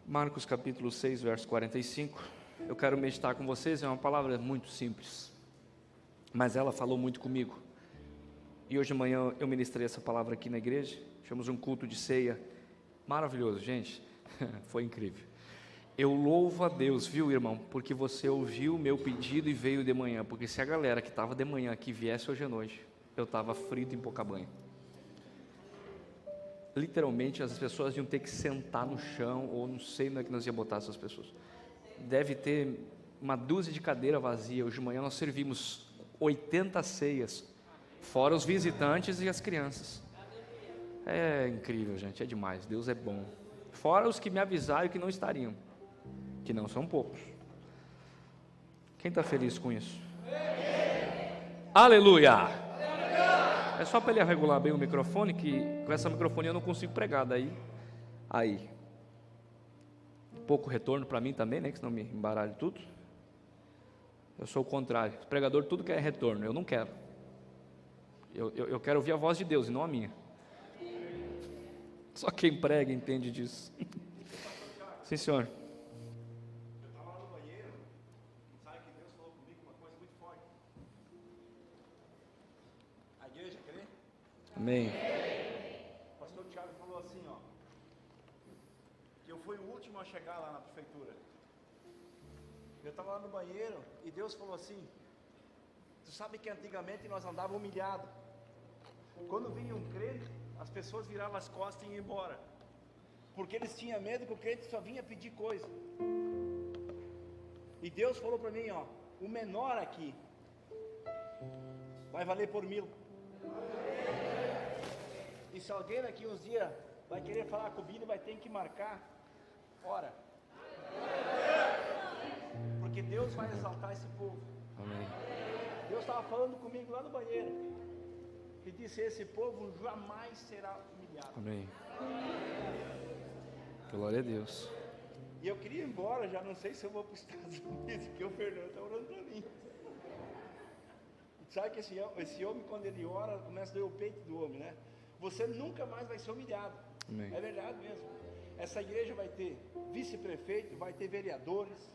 Marcos capítulo 6, verso 45. Eu quero meditar com vocês, é uma palavra muito simples, mas ela falou muito comigo. E hoje de manhã eu ministrei essa palavra aqui na igreja. Tivemos um culto de ceia maravilhoso, gente. Foi incrível. Eu louvo a Deus, viu, irmão, porque você ouviu o meu pedido e veio de manhã, porque se a galera que estava de manhã aqui viesse hoje à noite, eu estava frito em pouca banha. Literalmente as pessoas iam ter que sentar no chão, ou não sei onde é que nós íamos botar essas pessoas. Deve ter uma dúzia de cadeira vazia. Hoje de manhã nós servimos 80 ceias, fora os visitantes e as crianças. É incrível, gente, é demais, Deus é bom. Fora os que me avisaram que não estariam, que não são poucos. Quem está feliz com isso? Aleluia! É só para ele regular bem o microfone, que com essa microfone eu não consigo pregar, daí, aí. Pouco retorno para mim também, né, que senão me embaralho tudo. Eu sou o contrário, o pregador tudo quer retorno, eu não quero. Eu quero ouvir a voz de Deus e não a minha. Só quem prega entende disso. Sim, senhor. Eu estava lá no banheiro, sabe que Deus falou comigo uma coisa muito forte. A igreja crê? Amém. O pastor Tiago falou assim, ó, que eu fui o último a chegar lá na prefeitura. Eu estava lá no banheiro e Deus falou assim: tu sabe que antigamente nós andávamos humilhados. Quando vinha um crente, as pessoas viravam as costas e iam embora, porque eles tinham medo que o crente só vinha pedir coisa. E Deus falou para mim, ó, o menor aqui vai valer por 1000. E se alguém daqui uns dias vai querer falar com o Bino, vai ter que marcar hora, porque Deus vai exaltar esse povo. Amém. Deus estava falando comigo lá no banheiro e disse: esse povo jamais será humilhado. Amém. Glória a Deus. E eu queria ir embora, já não sei se eu vou para os Estados Unidos, porque o Fernando está orando para mim. Sabe que esse homem, quando ele ora, começa a doer o peito do homem, né? Você nunca mais vai ser humilhado. Amém. É verdade mesmo. Essa igreja vai ter vice-prefeito, vai ter vereadores,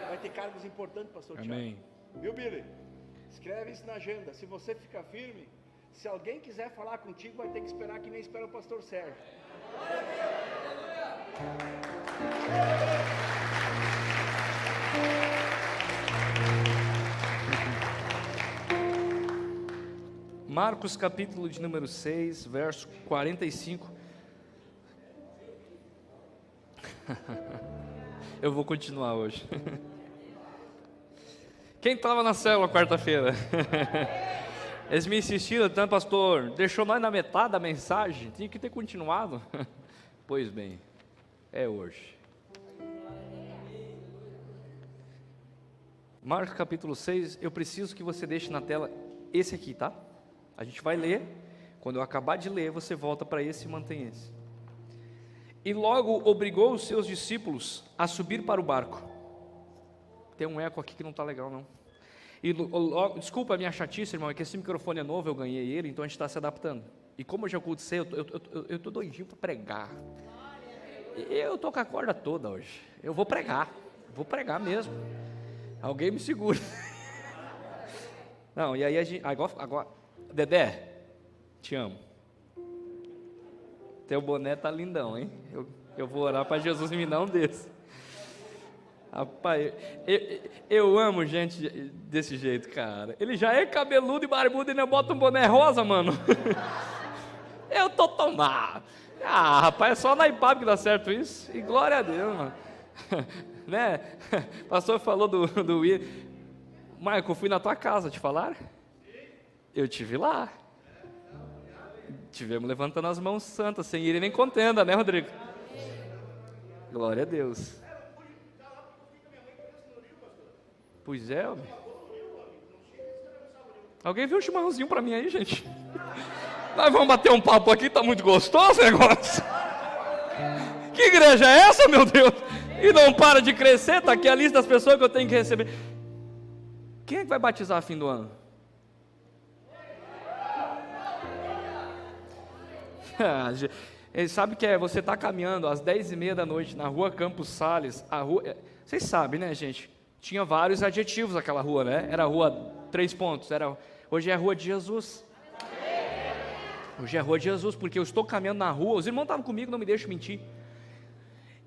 vai ter cargos importantes, pastor Tiago. Amém. Viu, Billy? Escreve isso na agenda. Se você ficar firme, se alguém quiser falar contigo, vai ter que esperar que nem espera o pastor Sérgio. Marcos capítulo de número 6, verso 45. Eu vou continuar hoje. Quem estava na célula quarta-feira? Eles me insistiram tanto, pastor, deixou nós na metade da mensagem, tinha que ter continuado. Pois bem, é hoje. Marcos capítulo 6, eu preciso que você deixe na tela esse aqui, tá? A gente vai ler, quando eu acabar de ler, você volta para esse e mantém esse. E logo obrigou os seus discípulos a subir para o barco. Tem um eco aqui que não está legal, não. E logo, desculpa a minha chatice, irmão, é que esse microfone é novo, eu ganhei ele, então a gente está se adaptando. E como eu já cultei, eu estou doidinho para pregar. Eu estou com a corda toda hoje. Eu vou pregar mesmo. Alguém me segura. Não, e aí a gente, agora, Dedé, te amo. Teu boné tá lindão, hein? Eu vou orar para Jesus me dar um desse. Rapaz, eu amo gente desse jeito, cara. Ele já é cabeludo e barbudo e ainda bota um boné rosa, mano. Eu tô tomado. Ah, rapaz, é só na IPAB que dá certo isso. E glória a Deus, mano. Né? O pastor falou do Will. Marco, eu fui na tua casa, te falaram? Eu tive lá. Tivemos levantando as mãos santas, sem ir nem contenda, né, Rodrigo? Glória a Deus. Pois é, homem. Alguém viu um chimarrãozinho pra mim aí, gente? Nós vamos bater um papo aqui, tá muito gostoso o negócio. Que igreja é essa, meu Deus? E não para de crescer, tá aqui a lista das pessoas que eu tenho que receber. Quem é que vai batizar a fim do ano? Ele sabe que você está caminhando às 10h30 da noite na rua Campos Sales, a rua, vocês sabem, né, gente? Tinha vários adjetivos aquela rua, né? Era a rua 3 pontos, hoje é a rua de Jesus. Hoje é a rua de Jesus, porque eu estou caminhando na rua, os irmãos estavam comigo, não me deixam mentir.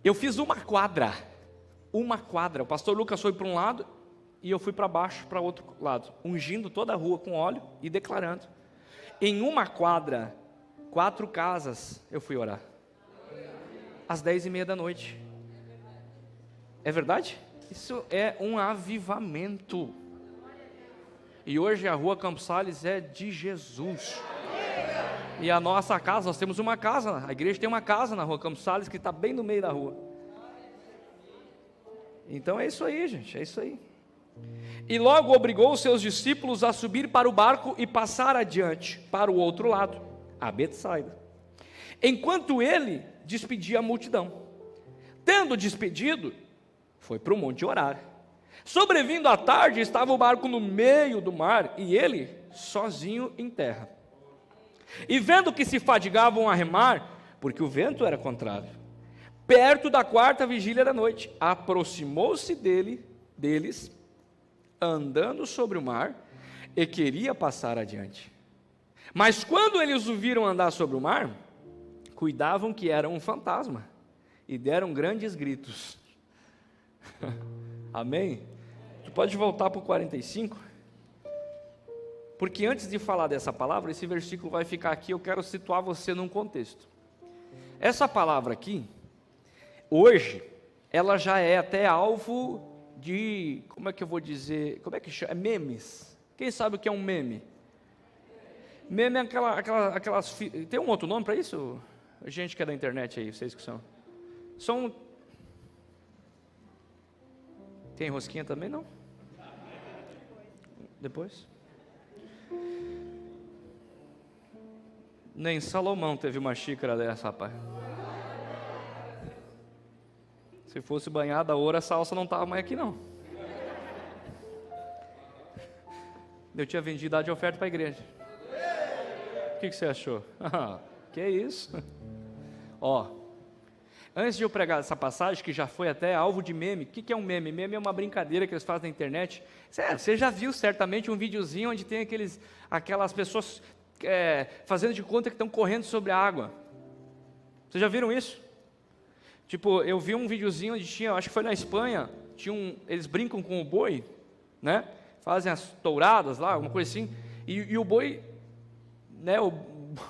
Eu fiz uma quadra, o pastor Lucas foi para um lado, e eu fui para baixo, para outro lado, ungindo toda a rua com óleo e declarando. Em uma quadra, 4 casas, eu fui orar. Às 10h30 da noite. É verdade? Isso é um avivamento. E hoje a rua Campos Sales é de Jesus. E a nossa casa, nós temos uma casa, a igreja tem uma casa na rua Campos Sales, que está bem no meio da rua. Então é isso aí, gente, é isso aí. E logo obrigou os seus discípulos a subir para o barco e passar adiante, para o outro lado, a Betsaida, enquanto ele despedia a multidão. Tendo despedido, foi para o monte orar. Sobrevindo à tarde, estava o barco no meio do mar, e ele sozinho em terra. E vendo que se fadigavam a remar, porque o vento era contrário, perto da 4ª vigília da noite, aproximou-se deles, andando sobre o mar, e queria passar adiante. Mas quando eles o viram andar sobre o mar, cuidavam que era um fantasma, e deram grandes gritos. Amém? Tu pode voltar para o 45? Porque antes de falar dessa palavra, esse versículo vai ficar aqui, eu quero situar você num contexto. Essa palavra aqui, hoje, ela já é até alvo de, como é que eu vou dizer, como é que chama? Memes. Quem sabe o que é um meme? Meme é aquelas, tem um outro nome para isso? Gente que é da internet aí, vocês que são. Tem rosquinha também, não? Depois? Nem Salomão teve uma xícara dessa, rapaz. Se fosse banhada a ouro, essa alça não estava mais aqui, não. Eu tinha vendido a de oferta para a igreja. O que você achou? Que isso? Ó, antes de eu pregar essa passagem, que já foi até alvo de meme. O que é um meme? Meme é uma brincadeira que eles fazem na internet. Você já viu certamente um videozinho onde tem aquelas pessoas fazendo de conta que estão correndo sobre a água. Vocês já viram isso? Tipo, eu vi um videozinho onde tinha, acho que foi na Espanha, eles brincam com o boi, né? Fazem as touradas lá, alguma coisa assim, e o boi, né, o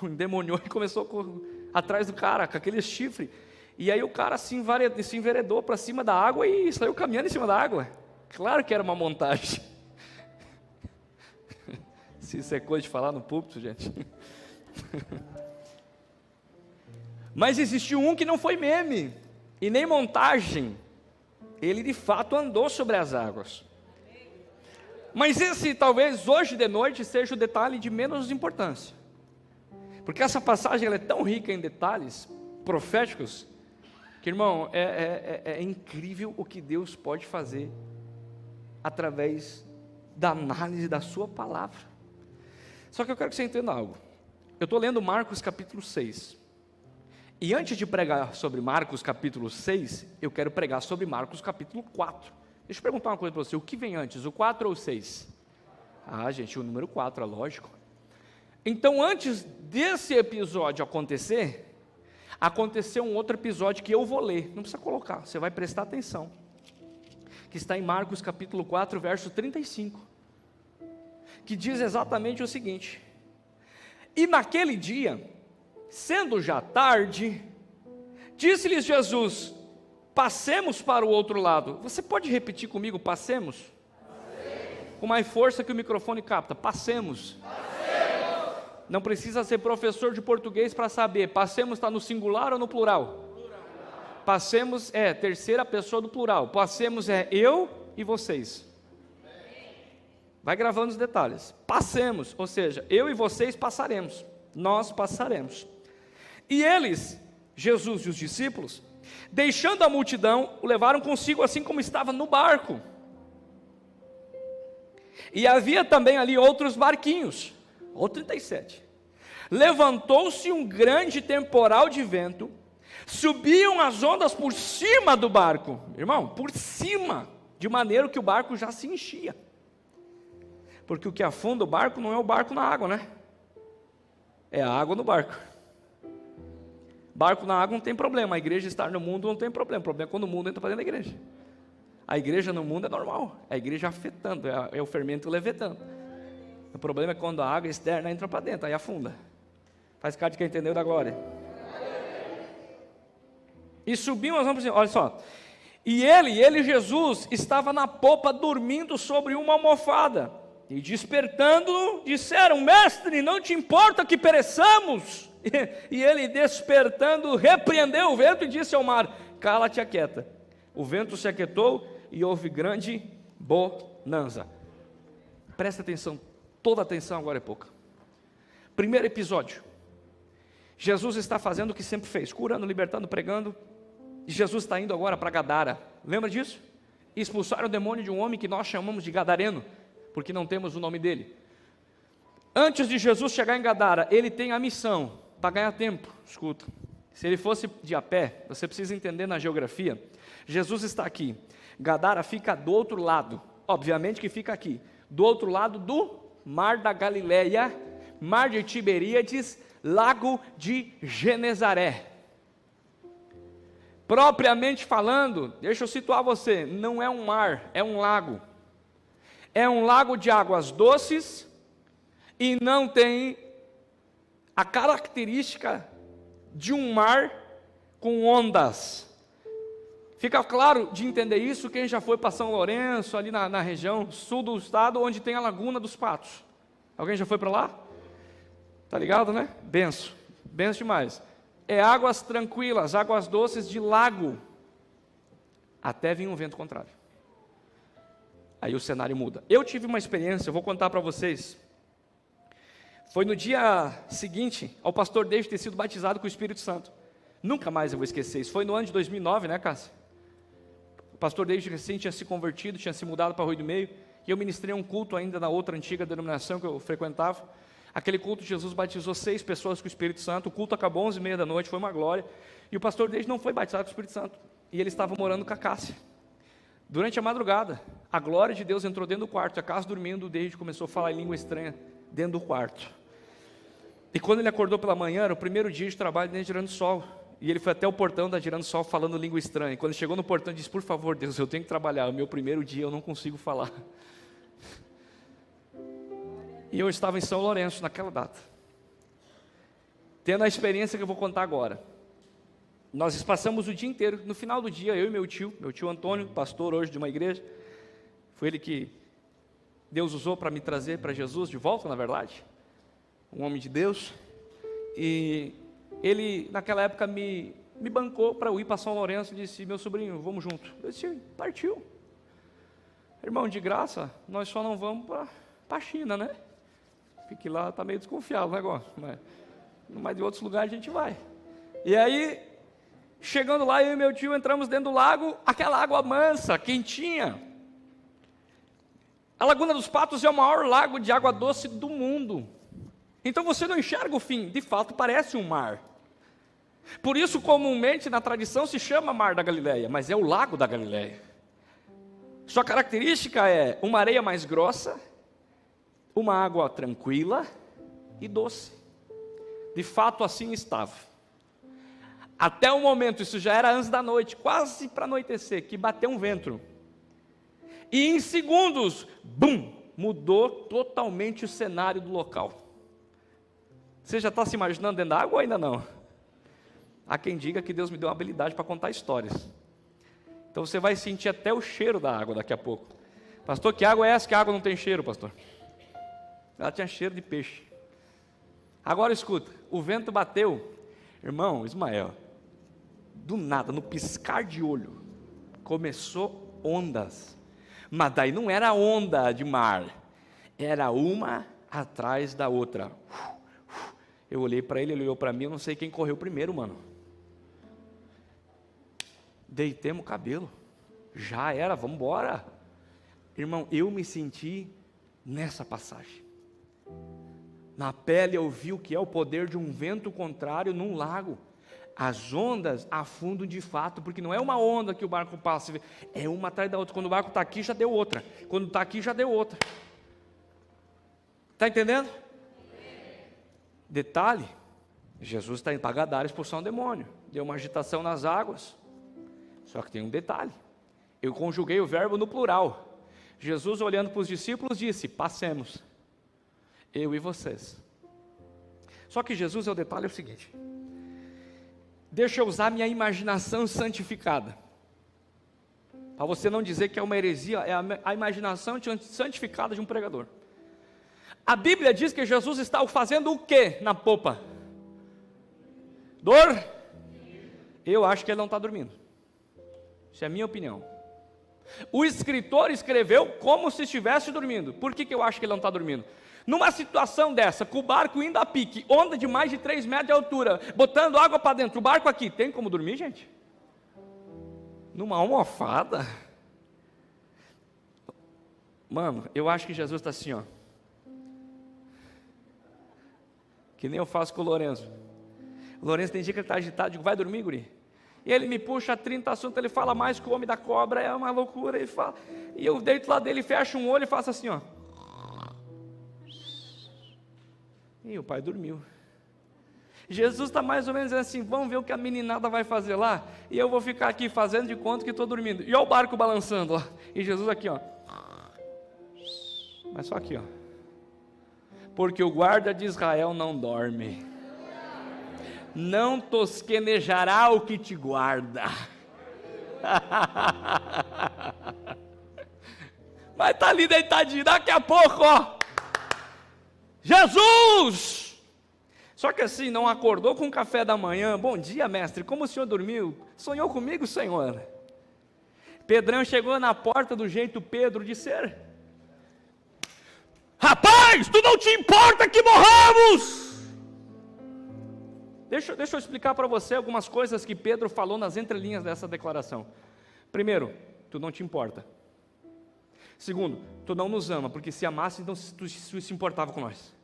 endemoniou e começou atrás do cara, com aquele chifre, e aí o cara se enveredou para cima da água e saiu caminhando em cima da água. Claro que era uma montagem. Se isso é coisa de falar no púlpito, gente. Mas existiu um que não foi meme, e nem montagem. Ele de fato andou sobre as águas. Mas esse talvez hoje de noite seja o detalhe de menos importância. Porque essa passagem ela é tão rica em detalhes proféticos, que irmão, é incrível o que Deus pode fazer através da análise da sua palavra. Só que eu quero que você entenda algo. Eu estou lendo Marcos capítulo 6. E antes de pregar sobre Marcos capítulo 6, eu quero pregar sobre Marcos capítulo 4. Deixa eu perguntar uma coisa para você, o que vem antes, o 4 ou o 6? Ah, gente, o número 4, é lógico. Então, antes desse episódio acontecer, aconteceu um outro episódio que eu vou ler, não precisa colocar, você vai prestar atenção, que está em Marcos capítulo 4, verso 35, que diz exatamente o seguinte: e naquele dia, sendo já tarde, disse-lhes Jesus: passemos para o outro lado. Você pode repetir comigo, passemos? Com mais força que o microfone capta, passemos. Não precisa ser professor de português para saber, passemos está no singular ou no plural? Passemos é terceira pessoa do plural, passemos é eu e vocês. Vai gravando os detalhes. Passemos, ou seja, eu e vocês passaremos, nós passaremos. E eles, Jesus e os discípulos, deixando a multidão, o levaram consigo assim como estava no barco. E havia também ali outros barquinhos, ou 37. levantou-se um grande temporal de vento, subiam as ondas por cima do barco, irmão, por cima, de maneira que o barco já se enchia, porque o que afunda o barco não é o barco na água, né? É a água no barco. Barco na água não tem problema, a igreja estar no mundo não tem problema, o problema é quando o mundo entra para dentro da igreja. A igreja no mundo é normal, a igreja afetando, é o fermento levitando. O problema é quando a água externa entra para dentro, aí afunda. Faz parte de quem entendeu da glória. E subiam as ondas, olha só. E ele, Jesus, estava na popa dormindo sobre uma almofada. E despertando-o, disseram: Mestre, não te importa que pereçamos? E ele, despertando, repreendeu o vento e disse ao mar: Cala-te, aquieta. O vento se aquietou e houve grande bonança. Presta atenção, toda atenção agora é pouca. Primeiro episódio. Jesus está fazendo o que sempre fez, curando, libertando, pregando. E Jesus está indo agora para Gadara. Lembra disso? Expulsaram o demônio de um homem que nós chamamos de gadareno, porque não temos o nome dele. Antes de Jesus chegar em Gadara, ele tem a missão para ganhar tempo. Escuta, se ele fosse de a pé, você precisa entender na geografia. Jesus está aqui, Gadara fica do outro lado, obviamente que fica aqui, do outro lado do Mar da Galileia, Mar de Tiberíades, Lago de Genezaré. Propriamente falando, deixa eu situar você, não é um mar, é um lago. É um lago de águas doces e não tem a característica de um mar com ondas. Fica claro de entender isso quem já foi para São Lourenço, ali na região sul do estado, onde tem a Laguna dos Patos. Alguém já foi para lá? Tá ligado, né? Benção, benção demais. É águas tranquilas, águas doces de lago, até vir um vento contrário. Aí o cenário muda. Eu tive uma experiência, eu vou contar para vocês. Foi no dia seguinte ao pastor David ter sido batizado com o Espírito Santo. Nunca mais eu vou esquecer isso. Foi no ano de 2009, né, Cássia? O pastor David recém tinha se convertido, tinha se mudado para Rui do Meio, e eu ministrei um culto ainda na outra antiga denominação que eu frequentava. Aquele culto, Jesus batizou 6 pessoas com o Espírito Santo. O culto acabou 11h30 da noite, foi uma glória. E o pastor David não foi batizado com o Espírito Santo. E ele estava morando com a Cássia. Durante a madrugada, a glória de Deus entrou dentro do quarto. A Cássia dormindo, o David começou a falar em língua estranha dentro do quarto. E quando ele acordou pela manhã, era o primeiro dia de trabalho dentro de Giransol. E ele foi até o portão da Giransol falando língua estranha. E quando ele chegou no portão, ele disse: por favor, Deus, eu tenho que trabalhar. É o meu primeiro dia, eu não consigo falar. E eu estava em São Lourenço naquela data, tendo a experiência que eu vou contar agora. Nós passamos o dia inteiro, no final do dia, eu e meu tio Antônio, pastor hoje de uma igreja, foi ele que Deus usou para me trazer para Jesus de volta, na verdade, um homem de Deus, e ele naquela época me bancou para eu ir para São Lourenço e disse: meu sobrinho, vamos junto. Eu disse: partiu. Irmão, de graça, nós só não vamos para a China, né? Porque lá está meio desconfiado o negócio, mas de outros lugares a gente vai. E aí, chegando lá, eu e meu tio entramos dentro do lago, aquela água mansa, quentinha. A Laguna dos Patos é o maior lago de água doce do mundo. Então você não enxerga o fim, de fato parece um mar. Por isso, comumente na tradição se chama Mar da Galileia, mas é o Lago da Galileia. Sua característica é uma areia mais grossa, uma água tranquila e doce. De fato assim estava. Até o momento, isso já era antes da noite, quase para anoitecer, que bateu um vento. E em segundos, bum, mudou totalmente o cenário do local. Você já está se imaginando dentro da água ou ainda não? Há quem diga que Deus me deu uma habilidade para contar histórias. Então você vai sentir até o cheiro da água daqui a pouco. Pastor, que água é essa? Que a água não tem cheiro, pastor? Ela tinha cheiro de peixe. Agora escuta, o vento bateu, irmão Ismael, do nada, no piscar de olho, começou ondas. Mas daí não era onda de mar, era uma atrás da outra. Eu olhei para ele, ele olhou para mim, eu não sei quem correu primeiro, mano. Deitemos o cabelo, já era, vamos embora. Irmão, eu me senti nessa passagem. Na pele eu vi o que é o poder de um vento contrário num lago. As ondas afundam de fato, porque não é uma onda que o barco passa, é uma atrás da outra. Quando o barco está aqui, já deu outra. Quando está aqui, já deu outra. Está entendendo? Detalhe, Jesus está indo para Gadara expulsar um demônio. Deu uma agitação nas águas. Só que tem um detalhe. Eu conjuguei o verbo no plural. Jesus, olhando para os discípulos, disse: passemos, eu e vocês. Só que Jesus, o detalhe é o seguinte: deixa eu usar minha imaginação santificada, para você não dizer que é uma heresia, é a imaginação santificada de um pregador. A Bíblia diz que Jesus está fazendo o que na popa? Eu acho que ele não está dormindo. Isso é a minha opinião. O escritor escreveu como se estivesse dormindo. Por que eu acho que ele não está dormindo? Numa situação dessa, com o barco indo a pique, onda de mais de 3 metros de altura, botando água para dentro, o barco aqui, tem como dormir, gente? Numa almofada? Mano, eu acho que Jesus está assim, ó. Que nem eu faço com o Lourenço. O Lourenço tem dia que ele está agitado, eu digo: vai dormir, guri? E ele me puxa 30 assuntos, ele fala mais que o homem da cobra, é uma loucura, ele fala. E eu deito lá dele, fecho um olho e faço assim, ó. E o pai dormiu. Jesus está mais ou menos assim: vamos ver o que a meninada vai fazer lá, e eu vou ficar aqui fazendo de conta que estou dormindo. E olha o barco balançando lá, e Jesus aqui, ó. Mas só aqui, ó. Porque o guarda de Israel não dorme, não tosquenejará o que te guarda. Mas está ali deitadinho, daqui a pouco, ó, Jesus! Só que assim, não acordou com o café da manhã: bom dia, mestre, como o senhor dormiu? Sonhou comigo, Senhor? Pedrão chegou na porta do jeito Pedro de ser: rapaz, tu não te importa que morramos? Deixa eu explicar para você algumas coisas que Pedro falou nas entrelinhas dessa declaração. Primeiro, tu não te importa. Segundo, tu não nos ama, porque se amasse, então tu se importava com nós.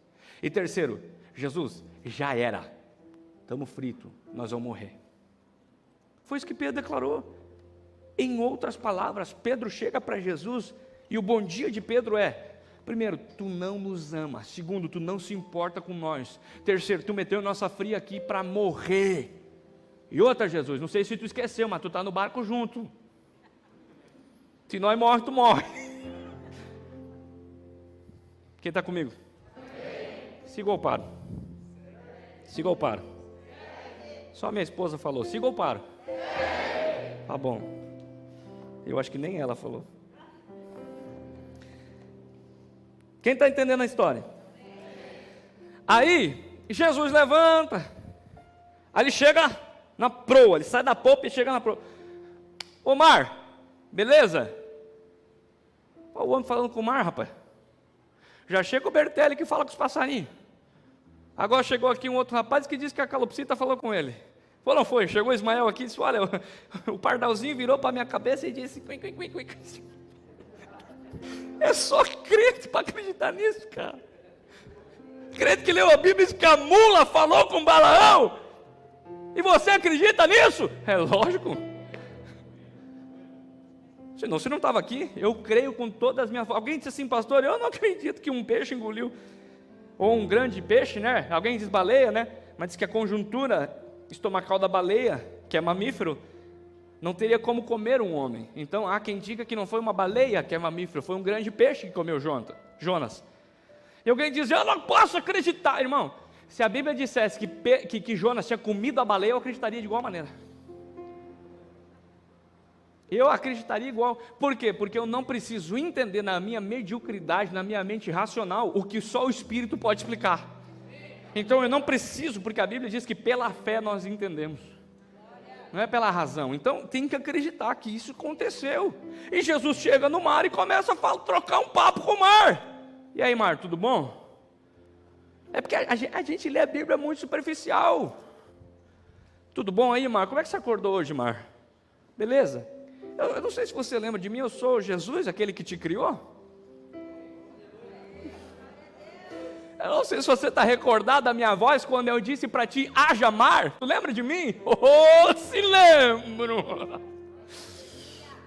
E terceiro, Jesus, já era, estamos fritos, nós vamos morrer. Foi isso que Pedro declarou. Em outras palavras, Pedro chega para Jesus, e o bom dia de Pedro é: primeiro, tu não nos ama. Segundo, tu não se importa com nós. Terceiro, tu meteu nossa fria aqui para morrer. E outra, Jesus, não sei se tu esqueceu, mas tu está no barco junto. Se nós morremos, tu morre. Quem está comigo? Siga ou paro? Siga ou paro? Só minha esposa falou: siga ou paro? Tá bom. Eu acho que nem ela falou. Quem está entendendo a história? Aí, Jesus levanta. Aí ele chega na proa. Ele sai da popa e chega na proa. Ô mar, beleza? Olha o homem falando com o mar, rapaz. Já chega o Bertelli que fala com os passarinhos. Agora chegou aqui um outro rapaz que disse que a calopsita falou com ele. Falou, não foi? Chegou Ismael aqui e disse: olha, o pardalzinho virou para a minha cabeça e disse: quim, quim, quim, quim. É só crente para acreditar nisso, cara. Crente que leu a Bíblia e diz que a mula falou com Balaão. E você acredita nisso? É lógico. Senão você não estava aqui. Eu creio com todas as minhas... Alguém disse assim: pastor, eu não acredito que um peixe engoliu, ou um grande peixe, né? Alguém diz baleia, né? Mas diz que a conjuntura estomacal da baleia, que é mamífero, não teria como comer um homem. Então há quem diga que não foi uma baleia que é mamífero, foi um grande peixe que comeu Jonas. E alguém diz: eu não posso acreditar. Irmão, se a Bíblia dissesse que Jonas tinha comido a baleia, eu acreditaria de igual maneira. Eu acreditaria igual. Por quê? Porque eu não preciso entender na minha mediocridade, na minha mente racional, o que só o Espírito pode explicar. Então eu não preciso, porque a Bíblia diz que pela fé nós entendemos, não é pela razão. Então tem que acreditar que isso aconteceu. E Jesus chega no mar e começa a trocar um papo com o mar. E aí, mar, tudo bom? É porque a gente lê a Bíblia muito superficial. Tudo bom aí, mar? Como é que você acordou hoje, mar? Beleza? Eu não sei se você lembra de mim, eu sou Jesus, aquele que te criou. Eu não sei se você está recordado da minha voz quando eu disse para ti, haja mar. Tu lembra de mim? Oh, se lembro.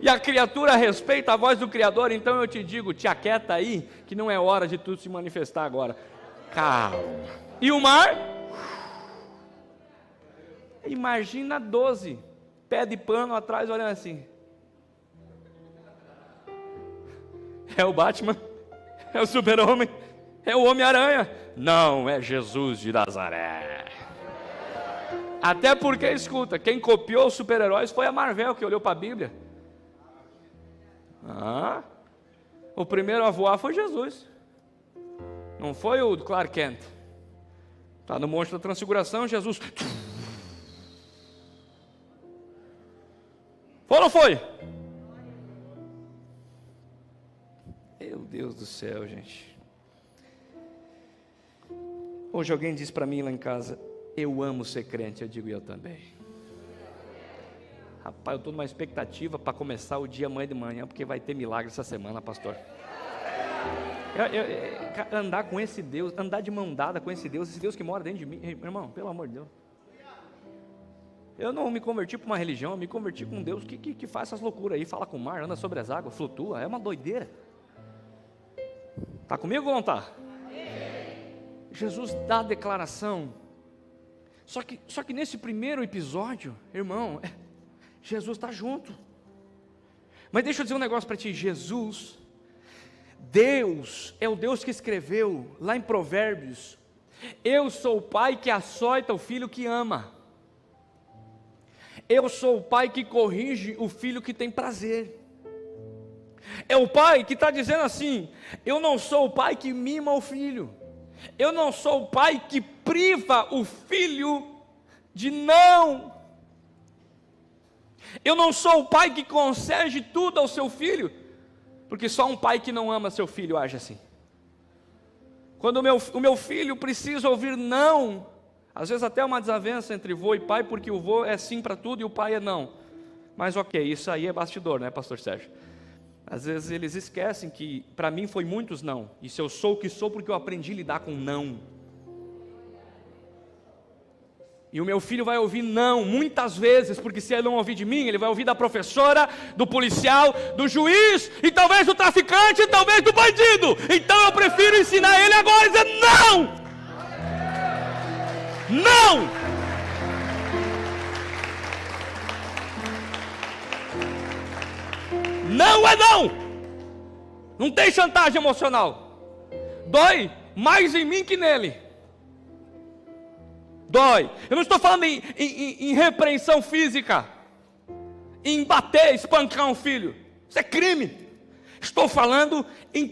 E a criatura respeita a voz do Criador, então eu te digo, te aquieta aí, que não é hora de tu se manifestar agora. Calma. E o mar? Imagina 12, pé de pano atrás, olhando assim. É o Batman? É o Super-Homem? É o Homem-Aranha? Não, é Jesus de Nazaré. Até porque, escuta, quem copiou os super-heróis foi a Marvel, que olhou para a Bíblia. O primeiro a voar foi Jesus. Não foi o Clark Kent. Está no Monte da Transfiguração, Jesus. Foi ou não foi? Meu Deus do céu, gente. Hoje alguém disse para mim lá em casa, eu amo ser crente, eu digo eu também. Rapaz, eu estou numa expectativa para começar o dia amanhã de manhã, porque vai ter milagre essa semana, pastor. Andar com esse Deus, andar de mão dada com esse Deus que mora dentro de mim, irmão, pelo amor de Deus. Eu não me converti para uma religião, eu me converti com um Deus que faz essas loucuras aí, fala com o mar, anda sobre as águas, flutua, é uma doideira. Está comigo ou não está? Jesus dá a declaração, só que nesse primeiro episódio, irmão, Jesus está junto. Mas deixa eu dizer um negócio para ti, Deus é o Deus que escreveu lá em Provérbios, eu sou o pai que açoita o filho que ama, eu sou o pai que corrige o filho que tem prazer. É o pai que está dizendo assim, eu não sou o pai que mima o filho, eu não sou o pai que priva o filho de não, eu não sou o pai que concede tudo ao seu filho, porque só um pai que não ama seu filho age assim. Quando o meu filho precisa ouvir não, às vezes até uma desavença entre vô e pai, porque o vô é sim para tudo e o pai é não, mas ok, isso aí é bastidor, né, pastor Sérgio? Às vezes eles esquecem que para mim foi muitos não, e se eu sou o que sou porque eu aprendi a lidar com não. E o meu filho vai ouvir não, muitas vezes, porque se ele não ouvir de mim, ele vai ouvir da professora, do policial, do juiz, e talvez do traficante, e talvez do bandido. Então eu prefiro ensinar ele agora e dizer não! Não! Não é não! Não tem chantagem emocional. Dói mais em mim que nele. Dói. Eu não estou falando em repreensão física, em bater, espancar um filho. Isso é crime. Estou falando em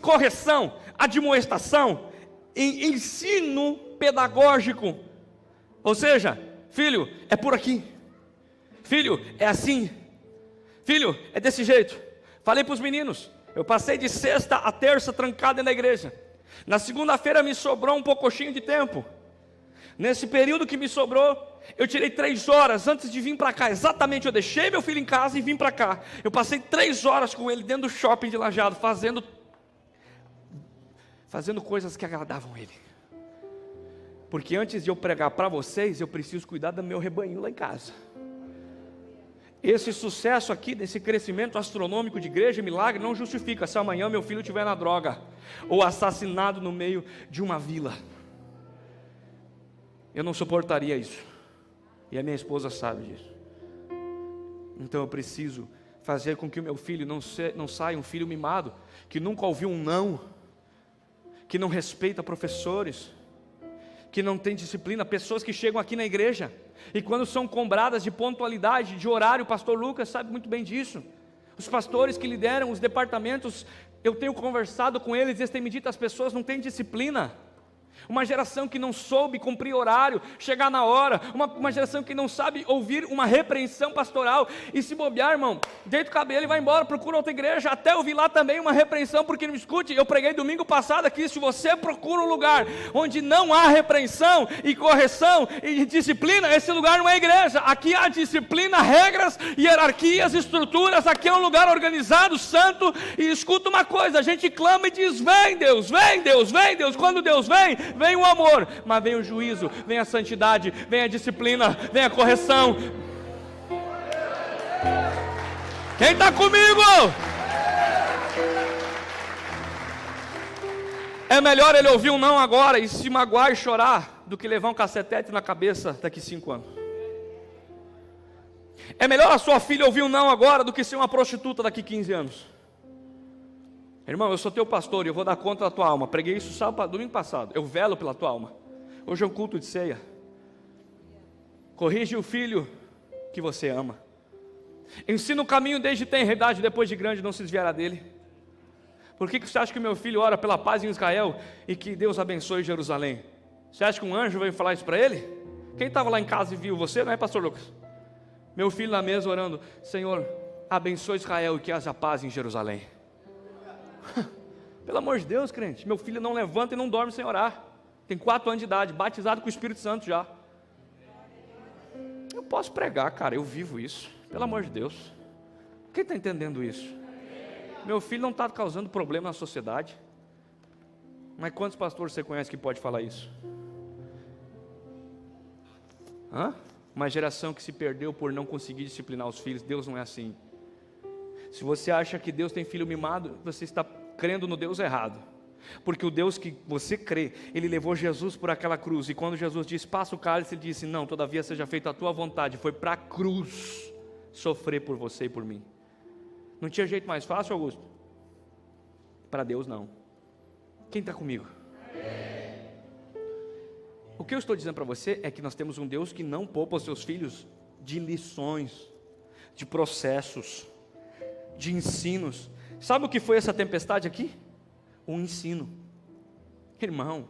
correção, admoestação, em ensino pedagógico. Ou seja, filho, é por aqui. Filho, é assim. Filho, é desse jeito. Falei para os meninos, eu passei de sexta a terça trancado na igreja. Na segunda-feira me sobrou um pouquinho de tempo. Nesse período que me sobrou, eu tirei 3 horas antes de vir para cá. Exatamente, eu deixei meu filho em casa e vim para cá. Eu passei 3 horas com ele dentro do shopping de Lajeado, fazendo coisas que agradavam ele. Porque antes de eu pregar para vocês, eu preciso cuidar do meu rebanho lá em casa. Esse sucesso aqui, desse crescimento astronômico de igreja, milagre, não justifica se amanhã meu filho estiver na droga, ou assassinado no meio de uma vila. Eu não suportaria isso, e a minha esposa sabe disso. Então eu preciso fazer com que o meu filho não saia um filho mimado, que nunca ouviu um não, que não respeita professores, que não tem disciplina, pessoas que chegam aqui na igreja, e quando são cobradas de pontualidade, de horário, o pastor Lucas sabe muito bem disso. Os pastores que lideram os departamentos, eu tenho conversado com eles, eles têm me dito, as pessoas não têm disciplina. uma geração que não soube cumprir horário, chegar na hora, uma geração que não sabe ouvir uma repreensão pastoral, e se bobear, irmão, deita o cabelo e vai embora, procura outra igreja, até ouvir lá também uma repreensão, porque não me escute, eu preguei domingo passado aqui, se você procura um lugar onde não há repreensão e correção e disciplina, esse lugar não é igreja. Aqui há disciplina, regras, hierarquias, estruturas, aqui é um lugar organizado, santo, e escuta uma coisa, a gente clama e diz, vem Deus, vem Deus, vem Deus, quando Deus vem o amor, mas vem o juízo, vem a santidade, vem a disciplina, vem a correção. Quem está comigo? É melhor ele ouvir um não agora e se magoar e chorar, do que levar um cacetete na cabeça daqui 5 anos. É melhor a sua filha ouvir um não agora, do que ser uma prostituta daqui 15 anos. Irmão, eu sou teu pastor e eu vou dar conta da tua alma. Preguei isso domingo passado. Eu velo pela tua alma. Hoje é um culto de ceia. Corrige o filho que você ama. Ensina o caminho desde tenra idade, depois de grande não se desviará dele. Por que você acha que meu filho ora pela paz em Israel e que Deus abençoe Jerusalém? Você acha que um anjo veio falar isso para ele? Quem estava lá em casa e viu você, não é, pastor Lucas? Meu filho na mesa orando, Senhor, abençoe Israel e que haja paz em Jerusalém. Pelo amor de Deus, crente, meu filho não levanta e não dorme sem orar. Tem 4 anos de idade, batizado com o Espírito Santo já. Eu posso pregar, cara, eu vivo isso. Pelo amor de Deus. Quem está entendendo isso? Meu filho não está causando problema na sociedade. Mas quantos pastores você conhece que pode falar isso? Uma geração que se perdeu por não conseguir disciplinar os filhos. Deus não é assim. Se você acha que Deus tem filho mimado, você está crendo no Deus errado. Porque o Deus que você crê, Ele levou Jesus por aquela cruz. E quando Jesus disse, passa o cálice, Ele disse, não, todavia seja feita a tua vontade. Foi para a cruz sofrer por você e por mim. Não tinha jeito mais fácil, Augusto? Para Deus não. Quem está comigo? O que eu estou dizendo para você é que nós temos um Deus que não poupa os seus filhos de lições, de processos, de ensinos. Sabe o que foi essa tempestade aqui? Um ensino. Irmão,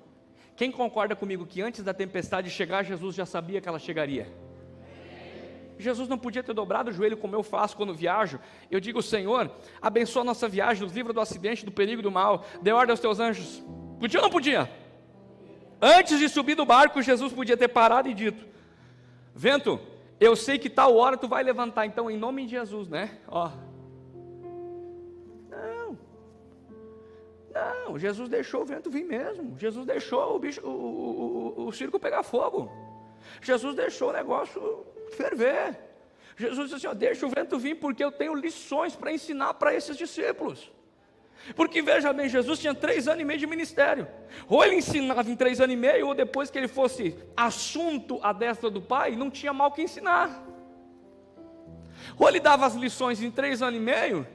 quem concorda comigo que antes da tempestade chegar, Jesus já sabia que ela chegaria? Jesus não podia ter dobrado o joelho como eu faço quando viajo. Eu digo, Senhor, abençoa a nossa viagem, nos livra do acidente, do perigo e do mal, dê ordem aos teus anjos. Podia ou não podia? Antes de subir do barco, Jesus podia ter parado e dito, vento, eu sei que tal hora tu vai levantar, então em nome de Jesus, né? Não, Jesus deixou o vento vir mesmo. Jesus deixou o circo pegar fogo. Jesus deixou o negócio ferver. Jesus disse assim, deixa o vento vir, porque eu tenho lições para ensinar para esses discípulos. Porque veja bem, Jesus tinha 3 anos e meio de ministério. Ou ele ensinava em 3 anos e meio, ou depois que ele fosse assunto à destra do Pai, não tinha mal que ensinar. Ou ele dava as lições em 3 anos e meio,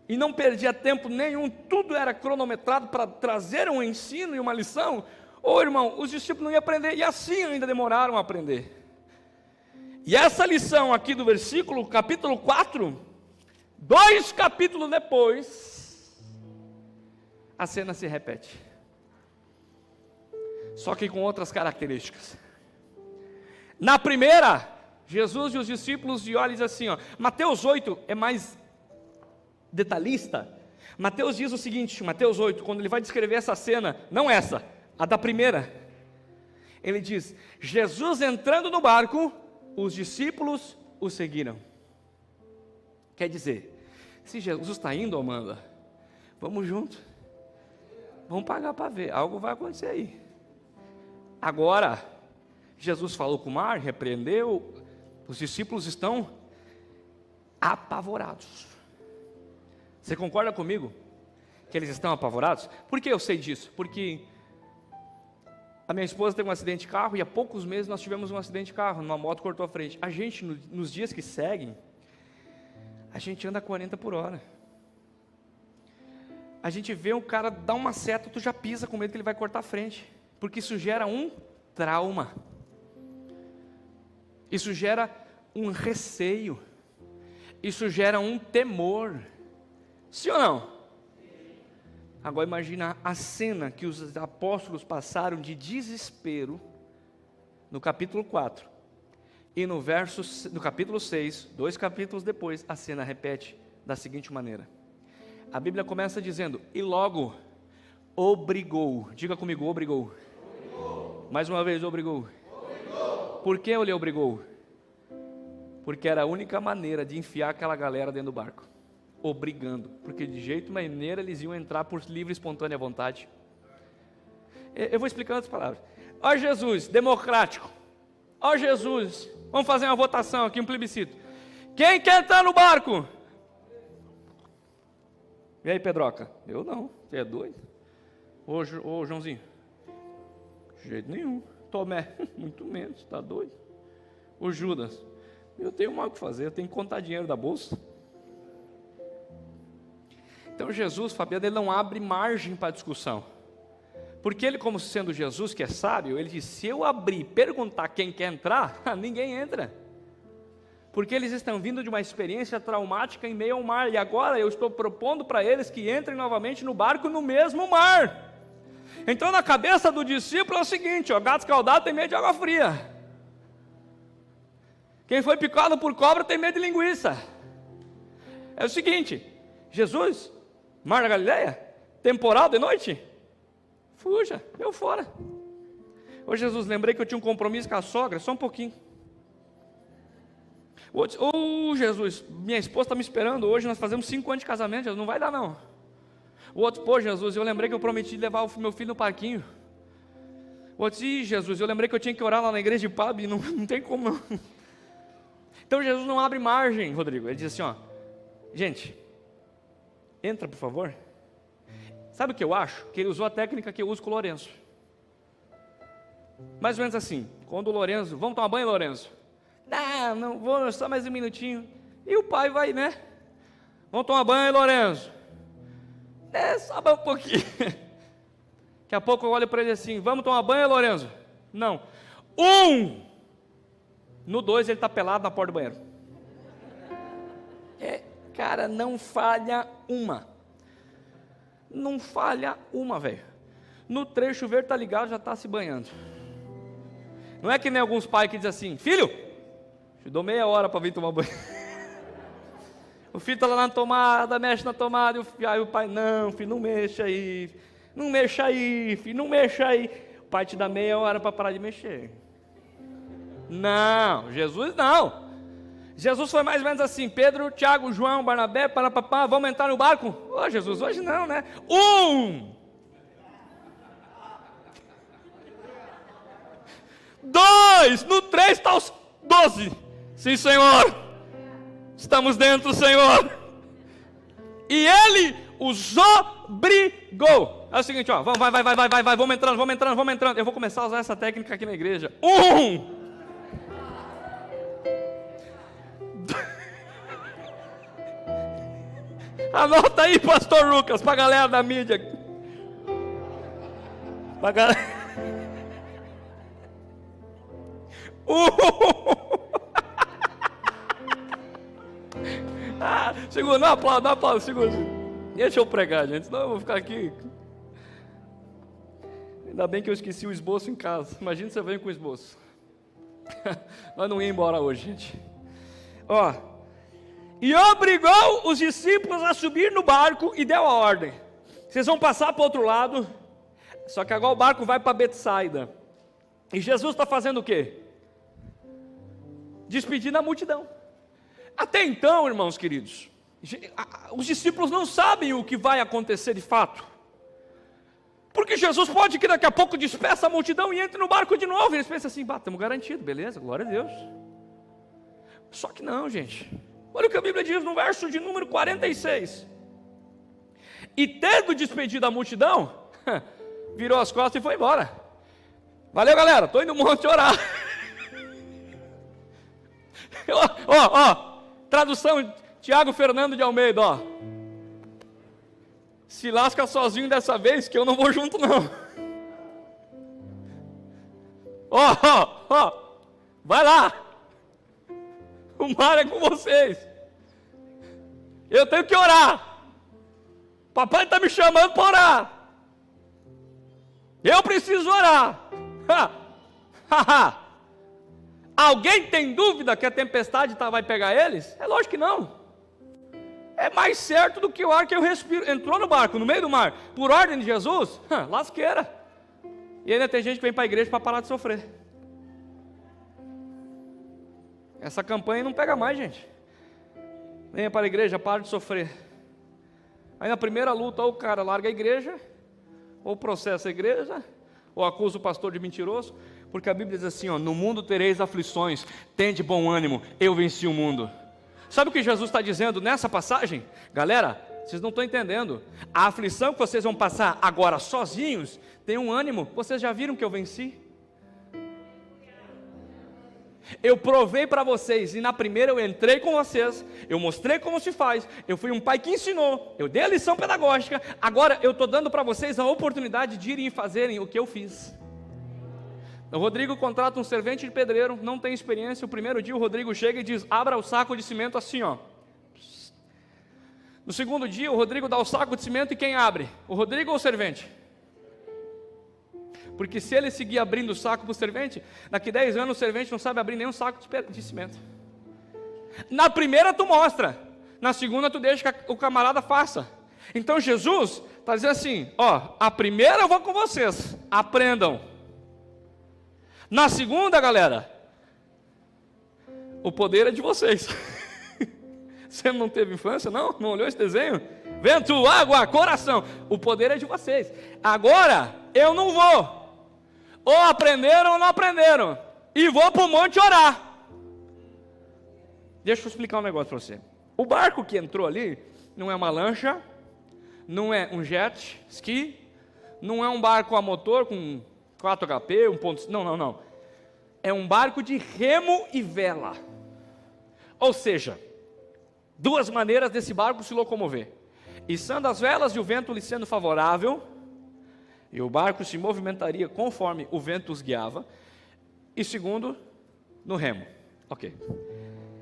e não perdia tempo nenhum, tudo era cronometrado para trazer um ensino e uma lição. Ou irmão, os discípulos não iam aprender, e assim ainda demoraram a aprender. E essa lição aqui do versículo, capítulo 4, 2 capítulos depois, a cena se repete, só que com outras características. Na primeira, Jesus e os discípulos e olham assim, Mateus 8 é mais detalhista. Mateus diz o seguinte, Mateus 8, quando ele vai descrever essa cena, não essa, a da primeira, ele diz, Jesus entrando no barco, os discípulos o seguiram. Quer dizer, se Jesus está indo, Amanda, vamos junto. Vamos pagar para ver, algo vai acontecer aí. Agora, Jesus falou com o mar, repreendeu, os discípulos estão apavorados. Você concorda comigo que eles estão apavorados? Por que eu sei disso? Porque a minha esposa teve um acidente de carro e há poucos meses nós tivemos um acidente de carro, uma moto cortou a frente. A gente, nos dias que seguem, a gente anda 40 por hora. A gente vê um cara dar uma seta, tu já pisa com medo que ele vai cortar a frente, porque isso gera um trauma, isso gera um receio, isso gera um temor, sim ou não? Agora imagina a cena que os apóstolos passaram de desespero no capítulo 4. E no capítulo 6, 2 capítulos depois, a cena repete da seguinte maneira. A Bíblia começa dizendo, e logo obrigou. Diga comigo, obrigou. Mais uma vez, obrigou. Por que ele obrigou? Porque era a única maneira de enfiar aquela galera dentro do barco. Obrigando, porque de jeito maneira eles iam entrar por livre e espontânea vontade. Eu vou explicar outras palavras. Ó Jesus, democrático. Ó Jesus, vamos fazer uma votação aqui, um plebiscito. Quem quer entrar no barco? E aí, Pedroca? Eu não, você é doido? Ô Joãozinho? De jeito nenhum. Tomé? Muito menos, tá doido? O Judas? Eu tenho mal o que fazer, eu tenho que contar dinheiro da bolsa. Então Jesus, Fabiano, ele não abre margem para discussão. Porque ele, como sendo Jesus, que é sábio, ele diz, se eu abrir e perguntar quem quer entrar, ninguém entra. Porque eles estão vindo de uma experiência traumática em meio ao mar, e agora eu estou propondo para eles que entrem novamente no barco no mesmo mar. Então na cabeça do discípulo é o seguinte, gato escaldado tem medo de água fria. Quem foi picado por cobra tem medo de linguiça. É o seguinte, Jesus, Mar da Galileia, temporal de noite, fuja, eu fora. Ô Jesus, lembrei que eu tinha um compromisso com a sogra, só um pouquinho. Ô Jesus, minha esposa está me esperando, hoje nós fazemos 5 anos de casamento, Jesus, não vai dar não. O outro, pô Jesus, eu lembrei que eu prometi levar o meu filho no parquinho. O outro, Jesus, eu lembrei que eu tinha que orar lá na igreja de Pab, não tem como não. Então Jesus não abre margem, Rodrigo, ele diz assim, gente, entra por favor. Sabe o que eu acho? Que ele usou a técnica que eu uso com o Lourenço. Mais ou menos assim, quando o Lourenço, vamos tomar banho, Lourenço? Não vou, só mais um minutinho. E o pai vai, né? Vamos tomar banho, Lourenço? Só um pouquinho. Daqui a pouco eu olho para ele assim, vamos tomar banho, Lourenço? Não. No 2 ele está pelado na porta do banheiro. Cara, não falha uma. Não falha uma, velho. No 3 o chuveiro está ligado, já está se banhando. Não é que nem alguns pais que dizem assim, filho, te dou meia hora para vir tomar banho. O filho está lá na tomada, mexe na tomada, aí o pai, não, filho, não mexa aí. Não mexa aí, filho, não mexa aí. O pai te dá meia hora para parar de mexer. Não, Jesus não. Jesus foi mais ou menos assim, Pedro, Tiago, João, Barnabé, papá, vamos entrar no barco? Jesus, hoje não, né? 2, no 3 está os 12. Sim, Senhor. Estamos dentro, Senhor. E ele os obrigou. É o seguinte, vamos entrando. Eu vou começar a usar essa técnica aqui na igreja. Anota aí, pastor Lucas, pra galera da mídia. Pra galera. Segura, não aplauda, segura. Deixa eu pregar, gente, senão eu vou ficar aqui. Ainda bem que eu esqueci o esboço em casa. Imagina você vem com o esboço. Nós não íamos embora hoje, gente. E obrigou os discípulos a subir no barco e deu a ordem. Vocês vão passar para o outro lado. Só que agora o barco vai para Betsaida. E Jesus está fazendo o quê? Despedindo a multidão. Até então, irmãos queridos, os discípulos não sabem o que vai acontecer de fato. Porque Jesus pode que daqui a pouco despeça a multidão e entre no barco de novo. E eles pensam assim, estamos garantidos, beleza, glória a Deus. Só que não, gente. Olha o que a Bíblia diz no verso de número 46. E tendo despedido a multidão, virou as costas e foi embora. Valeu, galera, estou indo no monte orar. Tradução Tiago Fernando de Almeida, se lasca sozinho dessa vez, que eu não vou junto não. Vai lá. O mar é com vocês. Eu tenho que orar. Papai está me chamando para orar. Eu preciso orar. Alguém tem dúvida que a tempestade vai pegar eles? É lógico que não. É mais certo do que o ar que eu respiro. Entrou no barco, no meio do mar, por ordem de Jesus, lasqueira. E ainda tem gente que vem para a igreja para parar de sofrer. Essa campanha não pega mais, gente. Venha para a igreja, para de sofrer. Aí na primeira luta, ou o cara larga a igreja, ou processa a igreja, ou acusa o pastor de mentiroso, porque a Bíblia diz assim, no mundo tereis aflições, tende bom ânimo, eu venci o mundo. Sabe o que Jesus está dizendo nessa passagem? Galera, vocês não estão entendendo. A aflição que vocês vão passar agora sozinhos, tem um ânimo, vocês já viram que eu venci? Eu provei para vocês, e na primeira eu entrei com vocês, eu mostrei como se faz, eu fui um pai que ensinou, eu dei a lição pedagógica, agora eu estou dando para vocês a oportunidade de irem e fazerem o que eu fiz. O Rodrigo contrata um servente de pedreiro, não tem experiência, o primeiro dia o Rodrigo chega e diz, abra o saco de cimento assim, No segundo dia o Rodrigo dá o saco de cimento e quem abre? O Rodrigo ou o servente? Porque se ele seguir abrindo o saco para o servente, daqui 10 anos o servente não sabe abrir nenhum saco de cimento. Na primeira tu mostra, na segunda tu deixa que o camarada faça. Então Jesus está dizendo assim, a primeira eu vou com vocês, aprendam. Na segunda, galera, o poder é de vocês. Você não teve infância, não? Não olhou esse desenho? Vento, água, coração. O poder é de vocês. Agora, eu não vou. Ou aprenderam ou não aprenderam. E vou para o monte orar. Deixa eu explicar um negócio para você. O barco que entrou ali, não é uma lancha, não é um jet ski, não é um barco a motor com 4 HP, 1.5, não. É um barco de remo e vela. Ou seja, 2 maneiras desse barco se locomover. Içando as velas e o vento lhe sendo favorável, e o barco se movimentaria conforme o vento os guiava. E segundo, no remo. Ok.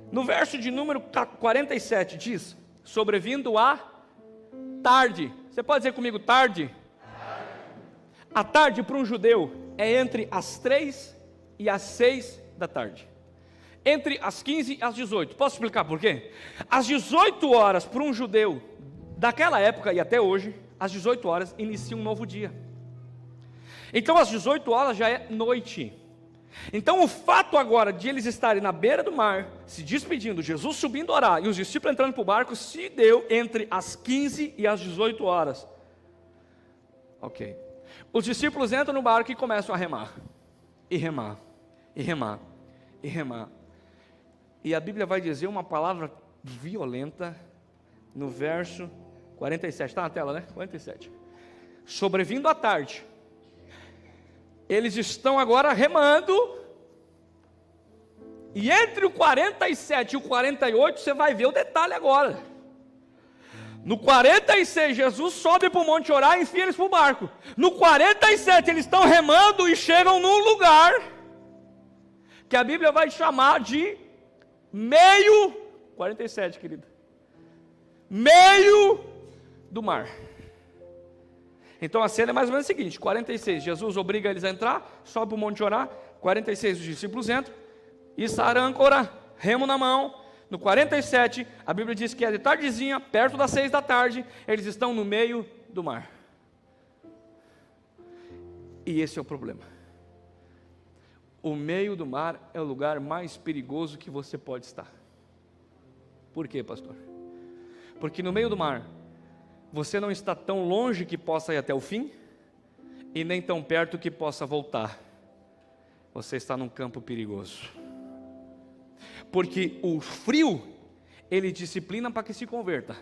No verso de número 47 diz, sobrevindo a tarde. Você pode dizer comigo, tarde? A tarde para um judeu é entre as 3 e as 6 da tarde. Entre as 15 e as 18. Posso explicar por quê? Às 18 horas para um judeu, daquela época e até hoje, às 18 horas inicia um novo dia. Então às 18 horas já é noite. Então o fato agora de eles estarem na beira do mar, se despedindo, Jesus subindo a orar e os discípulos entrando para o barco, se deu entre as 15 e as 18 horas. Ok. Os discípulos entram no barco e começam a remar. E remar, e remar, e remar. E a Bíblia vai dizer uma palavra violenta no verso 47. Está na tela, né? 47. Sobrevindo à tarde, eles estão agora remando. E entre o 47 e o 48, você vai ver o detalhe agora. No 46, Jesus sobe para o monte orar e enfia eles para o barco. No 47, eles estão remando e chegam num lugar que a Bíblia vai chamar de meio, 47, querido, meio do mar. Então a cena é mais ou menos a seguinte, 46, Jesus obriga eles a entrar, sobe para o monte orar, 46 os discípulos entram, içaram a âncora, remo na mão. No 47, a Bíblia diz que é de tardezinha, perto das 6 da tarde, eles estão no meio do mar. E esse é o problema. O meio do mar é o lugar mais perigoso que você pode estar. Por quê, pastor? Porque no meio do mar, você não está tão longe que possa ir até o fim, e nem tão perto que possa voltar. Você está num campo perigoso. Porque o frio, ele disciplina para que se converta.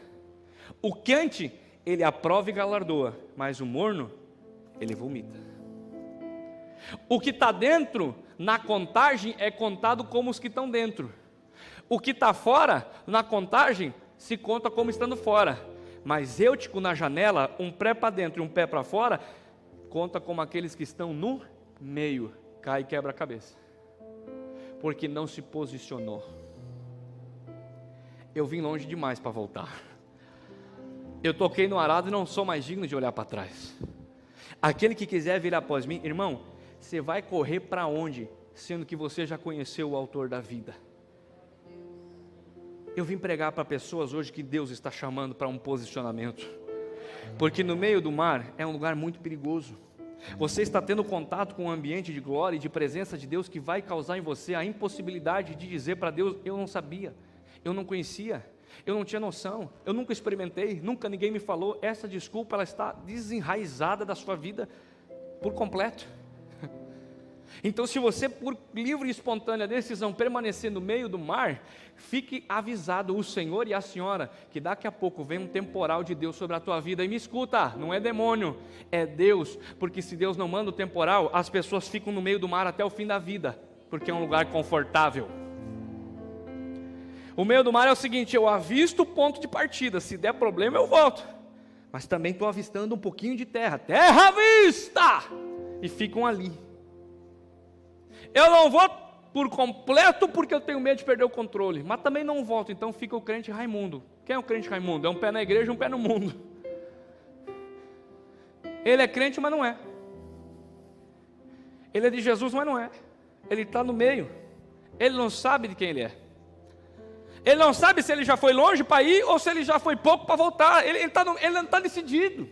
O quente, ele aprova e galardoa. Mas o morno, ele vomita. O que está dentro, na contagem, é contado como os que estão dentro. O que está fora, na contagem, se conta como estando fora. Masêutico na janela, um pé para dentro e um pé para fora, conta como aqueles que estão no meio. Cai e quebra a cabeça. Porque não se posicionou. Eu vim longe demais para voltar. Eu toquei no arado e não sou mais digno de olhar para trás. Aquele que quiser vir após mim, irmão, você vai correr para onde? Sendo que você já conheceu o autor da vida. Eu vim pregar para pessoas hoje que Deus está chamando para um posicionamento. Porque no meio do mar é um lugar muito perigoso. Você está tendo contato com um ambiente de glória e de presença de Deus que vai causar em você a impossibilidade de dizer para Deus: eu não sabia, eu não conhecia, eu não tinha noção, eu nunca experimentei, nunca ninguém me falou. Essa desculpa, ela está desenraizada da sua vida por completo. Então, se você, por livre e espontânea decisão, permanecer no meio do mar, fique avisado, o Senhor e a senhora, que daqui a pouco vem um temporal de Deus sobre a tua vida. E me escuta, não é demônio, é Deus, porque se Deus não manda o temporal, as pessoas ficam no meio do mar até o fim da vida, porque é um lugar confortável. O meio do mar é o seguinte: eu avisto o ponto de partida, se der problema eu volto, mas também estou avistando um pouquinho de terra, terra à vista, e ficam ali. Eu não vou por completo porque eu tenho medo de perder o controle, mas também não volto, então fica o crente Raimundo. Quem é o crente Raimundo? É um pé na igreja e um pé no mundo. Ele é crente, mas não é. Ele é de Jesus, mas não é. Ele está no meio. Ele não sabe de quem ele é. Ele não sabe se ele já foi longe para ir ou se ele já foi pouco para voltar. Ele não está decidido.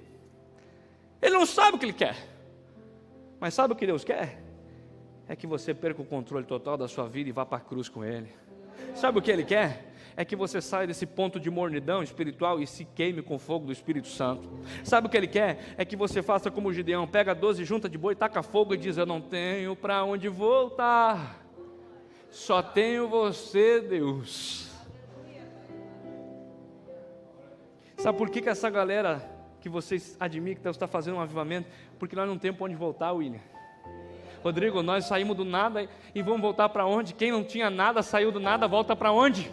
Ele não sabe o que ele quer. Mas sabe o que Deus quer? É que você perca o controle total da sua vida e vá para a cruz com Ele. Sabe o que Ele quer? É que você saia desse ponto de mornidão espiritual e se queime com o fogo do Espírito Santo. Sabe o que Ele quer? É que você faça como o Gideão, pega 12 juntas de boi, taca fogo e diz: eu não tenho para onde voltar, só tenho você, Deus. Sabe por que essa galera que vocês admiram, que Deus está fazendo um avivamento? Porque nós não temos para onde voltar, William. Rodrigo, nós saímos do nada e vamos voltar para onde? Quem não tinha nada, saiu do nada, volta para onde?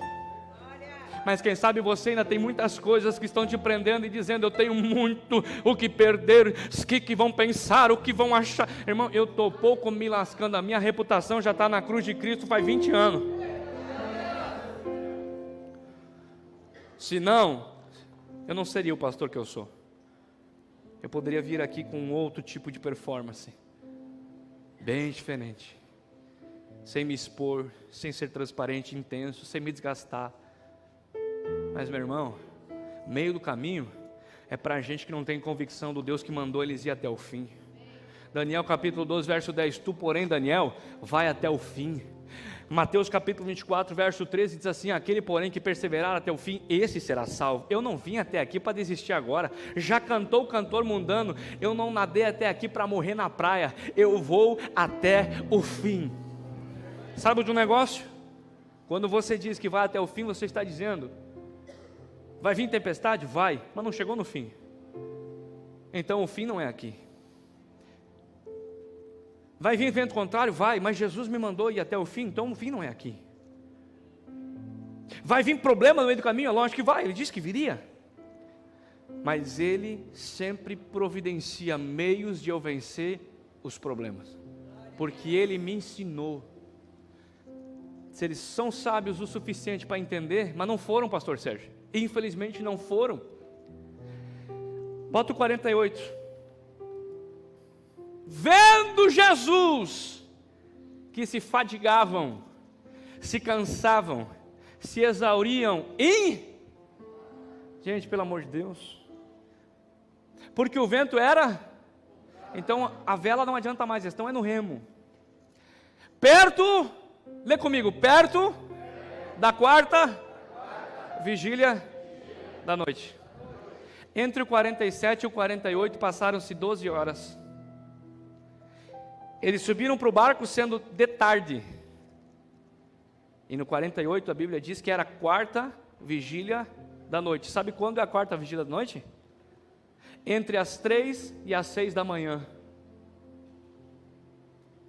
Mas quem sabe você ainda tem muitas coisas que estão te prendendo e dizendo: eu tenho muito o que perder, o que vão pensar, o que vão achar. Irmão, eu estou pouco me lascando, a minha reputação já está na cruz de Cristo faz 20 anos. Se não, eu não seria o pastor que eu sou. Eu poderia vir aqui com outro tipo de performance, bem diferente, sem me expor, sem ser transparente, intenso, sem me desgastar. Mas, meu irmão, meio do caminho é para gente que não tem convicção do Deus que mandou eles ir até o fim. Daniel capítulo 12, verso 10, tu porém, Daniel, vai até o fim. Mateus capítulo 24, verso 13 diz assim: aquele porém que perseverar até o fim, esse será salvo. Eu não vim até aqui para desistir agora. Já cantou o cantor mundano: eu não nadei até aqui para morrer na praia, eu vou até o fim. Sabe de um negócio? Quando você diz que vai até o fim, você está dizendo: vai vir tempestade? Vai, mas não chegou no fim. Então o fim não é aqui. Vai vir vento contrário? Vai, mas Jesus me mandou ir até o fim, então o fim não é aqui. Vai vir problema no meio do caminho? É lógico que vai, Ele disse que viria. Mas Ele sempre providencia meios de eu vencer os problemas, porque Ele me ensinou. Se eles são sábios o suficiente para entender, mas não foram, pastor Sérgio, infelizmente não foram. Bota o 48. Vendo Jesus que se fadigavam, se cansavam, se exauriam gente, pelo amor de Deus, porque o vento era, então a vela não adianta mais, a questão é no remo, perto, lê comigo, perto da quarta vigília da noite. Entre o 47 e o 48 passaram-se 12 horas. Eles subiram para o barco sendo de tarde. E no 48 a Bíblia diz que era a quarta vigília da noite. Sabe quando é a quarta vigília da noite? Entre as 3 e as 6 da manhã.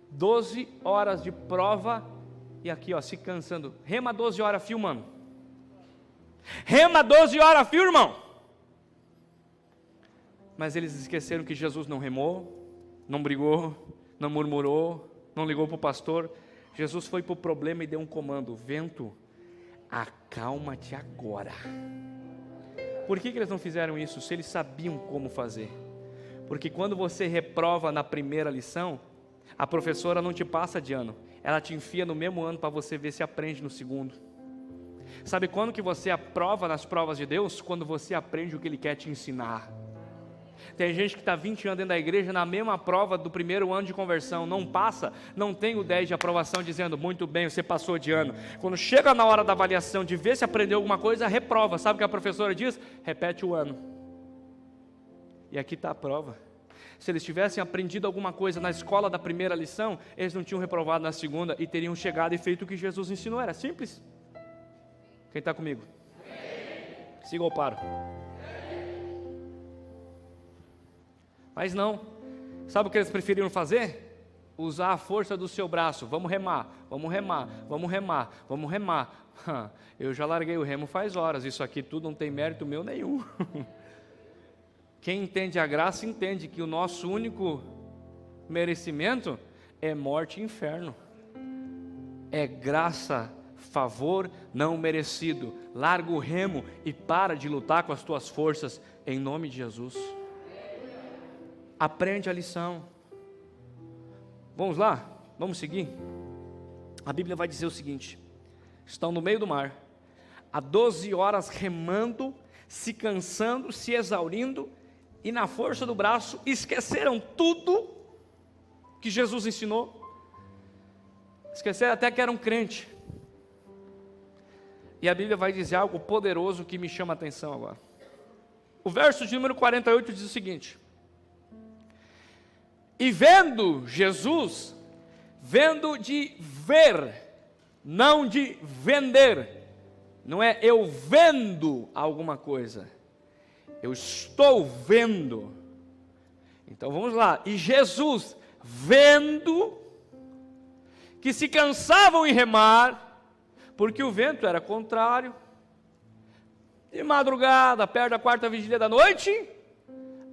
12 horas de prova. E aqui, ó, se cansando. Rema 12 horas fio, mano. Rema 12 horas fio, irmão. Mas eles esqueceram que Jesus não remou, não brigou, não murmurou, não ligou para o pastor. Jesus foi para o problema e deu um comando: vento, acalma-te agora. Por que eles não fizeram isso se eles sabiam como fazer? Porque quando você reprova na primeira lição, a professora não te passa de ano, ela te enfia no mesmo ano para você ver se aprende no segundo. Sabe quando que você aprova nas provas de Deus? Quando você aprende o que Ele quer te ensinar. Tem gente que está 20 anos dentro da igreja, na mesma prova do primeiro ano de conversão, não passa, não tem o 10 de aprovação, dizendo, muito bem, você passou de ano. Quando chega na hora da avaliação, de ver se aprendeu alguma coisa, reprova. Sabe o que a professora diz? Repete o ano. E aqui está a prova. Se eles tivessem aprendido alguma coisa na escola da primeira lição, eles não tinham reprovado na segunda e teriam chegado e feito o que Jesus ensinou. Era simples. Quem está comigo? Siga ou paro? Mas não. Sabe o que eles preferiram fazer? Usar a força do seu braço. Vamos remar, vamos remar, vamos remar, vamos remar. Eu já larguei o remo faz horas. Isso aqui tudo não tem mérito meu nenhum. Quem entende a graça entende que o nosso único merecimento é morte e inferno. É graça, favor não merecido. Larga o remo e para de lutar com as tuas forças em nome de Jesus. Aprende a lição. Vamos lá? Vamos seguir? A Bíblia vai dizer o seguinte: estão no meio do mar, há 12 horas remando, se cansando, se exaurindo, e na força do braço esqueceram tudo que Jesus ensinou. Esqueceram até que eram crente. E a Bíblia vai dizer algo poderoso que me chama a atenção agora. O verso de número 48 diz o seguinte: e vendo Jesus, vendo de ver, não de vender, não é eu vendo alguma coisa, eu estou vendo. Então vamos lá. E Jesus, vendo que se cansavam em remar, porque o vento era contrário, de madrugada, perto da quarta vigília da noite,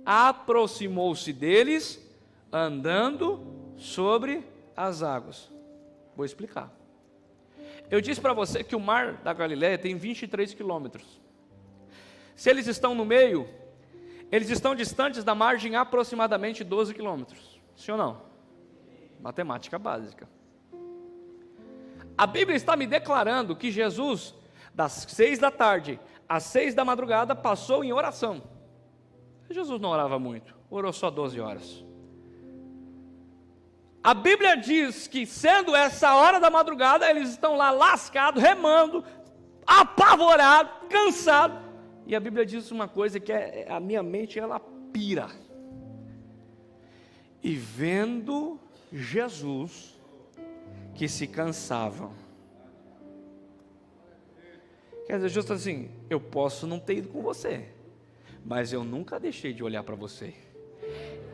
aproximou-se deles, andando sobre as águas. Vou explicar. Eu disse para você que o mar da Galileia tem 23 quilômetros. Se eles estão no meio, eles estão distantes da margem aproximadamente 12 quilômetros. Sim ou não? Matemática básica. A Bíblia está me declarando que Jesus, das 6 da tarde às 6 da madrugada, passou em oração. Jesus não orava muito, orou só 12 horas. A Bíblia diz que, sendo essa hora da madrugada, eles estão lá lascados, remando, apavorados, cansados. E a Bíblia diz uma coisa que a minha mente, ela pira. E vendo Jesus, que se cansavam. Quer dizer, justo assim, eu posso não ter ido com você, mas eu nunca deixei de olhar para você.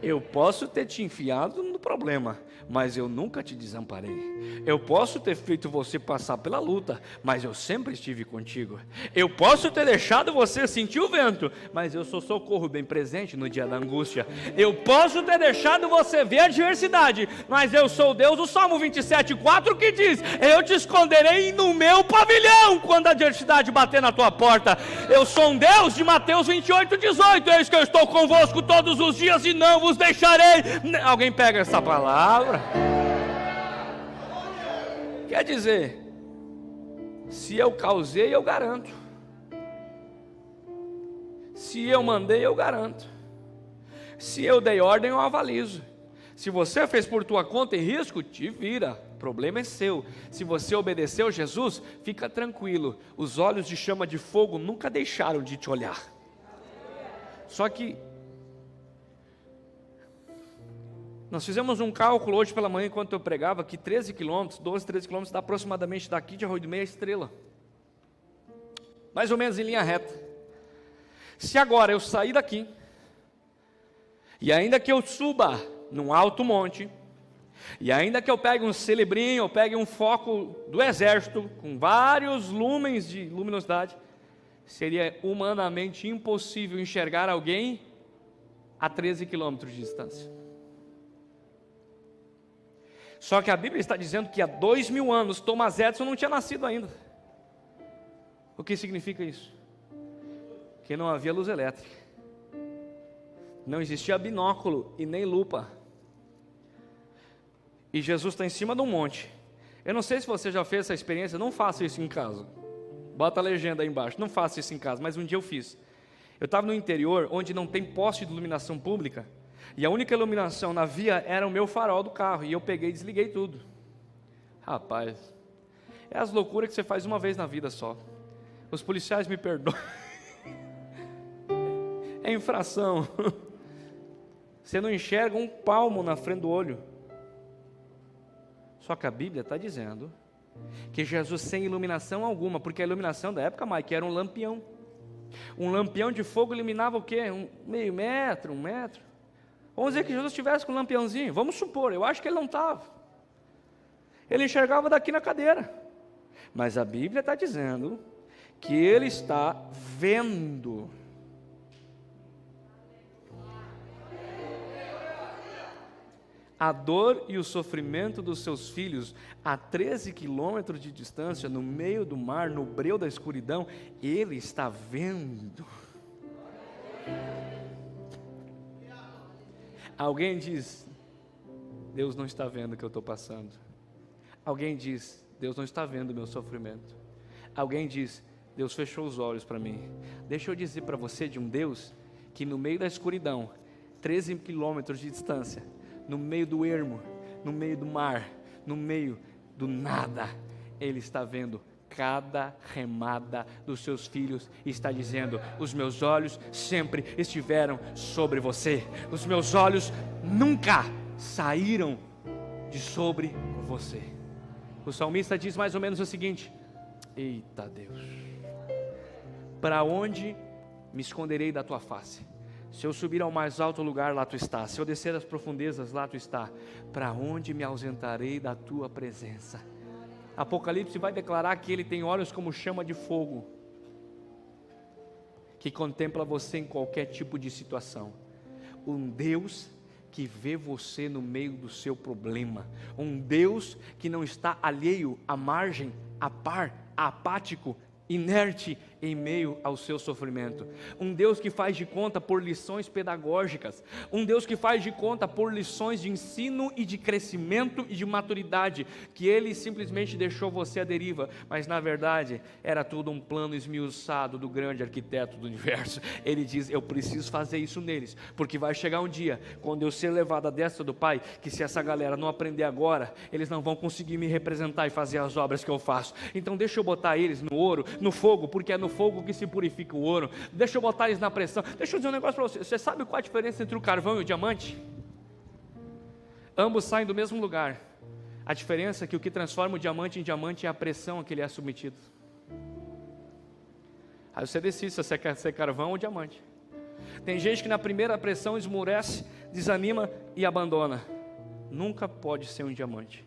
Eu posso ter te enfiado no problema, mas eu nunca te desamparei. Eu posso ter feito você passar pela luta, mas eu sempre estive contigo. Eu posso ter deixado você sentir o vento, mas eu sou socorro bem presente no dia da angústia. Eu posso ter deixado você ver a adversidade, mas eu sou o Deus do Salmo 27:4 que diz: eu te esconderei no meu pavilhão quando a adversidade bater na tua porta. Eu sou um Deus de Mateus 28:18. Eis que eu estou convosco todos os dias e não vos deixarei. Alguém pega essa palavra? Quer dizer, se eu causei, eu garanto. Se eu mandei, eu garanto. Se eu dei ordem, eu avalizo. Se você fez por tua conta e risco, te vira. O problema é seu. Se você obedeceu Jesus, fica tranquilo. Os olhos de chama de fogo nunca deixaram de te olhar. Só que nós fizemos um cálculo hoje pela manhã, enquanto eu pregava, que 13 quilômetros, 12, 13 quilômetros, dá aproximadamente daqui de Arroio do Meio a Estrela. Mais ou menos em linha reta. Se agora eu sair daqui, e ainda que eu suba num alto monte, e ainda que eu pegue um celebrinho, eu pegue um foco do exército, com vários lumens de luminosidade, seria humanamente impossível enxergar alguém a 13 quilômetros de distância. Só que a Bíblia está dizendo que há 2000 anos Thomas Edison não tinha nascido ainda. O que significa isso? que não havia luz elétrica, não existia binóculo e nem lupa, e Jesus está em cima de um monte. Eu não sei se você já fez essa experiência, não faça isso em casa, bota a legenda aí embaixo, não faça isso em casa, mas um dia eu fiz. Eu estava no interior, onde não tem poste de iluminação pública, e a única iluminação na via era o meu farol do carro, e eu peguei e desliguei tudo. Rapaz, é as loucuras que você faz uma vez na vida só. Os policiais me perdoam. É infração. Você não enxerga um palmo na frente do olho. Só que a Bíblia está dizendo que Jesus sem iluminação alguma, porque a iluminação da época, Mike, era um lampião. Um lampião de fogo iluminava o quê? Meio metro, 1 metro. Vamos dizer que Jesus estivesse com um lampiãozinho. Vamos supor, eu acho que ele não estava. Ele enxergava daqui na cadeira. Mas a Bíblia está dizendo que ele está vendo. A dor e o sofrimento dos seus filhos a 13 quilômetros de distância, no meio do mar, no breu da escuridão, ele está vendo. Alguém diz, Deus não está vendo o que eu estou passando. Alguém diz, Deus não está vendo o meu sofrimento. Alguém diz, Deus fechou os olhos para mim. Deixa eu dizer para você de um Deus que no meio da escuridão, 13 quilômetros de distância, no meio do ermo, no meio do mar, no meio do nada, Ele está vendo cada remada dos seus filhos e está dizendo, os meus olhos sempre estiveram sobre você, os meus olhos nunca saíram de sobre você. O salmista diz mais ou menos o seguinte, eita Deus, para onde me esconderei da tua face? Se eu subir ao mais alto lugar, lá tu estás. Se eu descer às profundezas, lá tu estás. Para onde me ausentarei da tua presença? Apocalipse vai declarar que ele tem olhos como chama de fogo, que contempla você em qualquer tipo de situação. Um Deus que vê você no meio do seu problema. Um Deus que não está alheio, à margem, a par, apático, inerte em meio ao seu sofrimento. Um Deus que faz de conta por lições pedagógicas. Um Deus que faz de conta por lições de ensino e de crescimento e de maturidade, que Ele simplesmente deixou você à deriva, mas na verdade era tudo um plano esmiuçado do grande arquiteto do universo. Ele diz, eu preciso fazer isso neles, porque vai chegar um dia, quando eu ser levado à destra do Pai, que se essa galera não aprender agora, eles não vão conseguir me representar e fazer as obras que eu faço. Então deixa eu botar eles no ouro, no fogo, porque é no fogo que se purifica o ouro. Deixa eu botar eles na pressão. Deixa eu dizer um negócio para você. Você sabe qual a diferença entre o carvão e o diamante? Ambos saem do mesmo lugar. A diferença é que o que transforma o diamante em diamante é a pressão a que ele é submetido. Aí você decide se você quer ser carvão ou diamante. Tem gente que na primeira pressão esmurece, desanima e abandona. Nunca pode ser um diamante.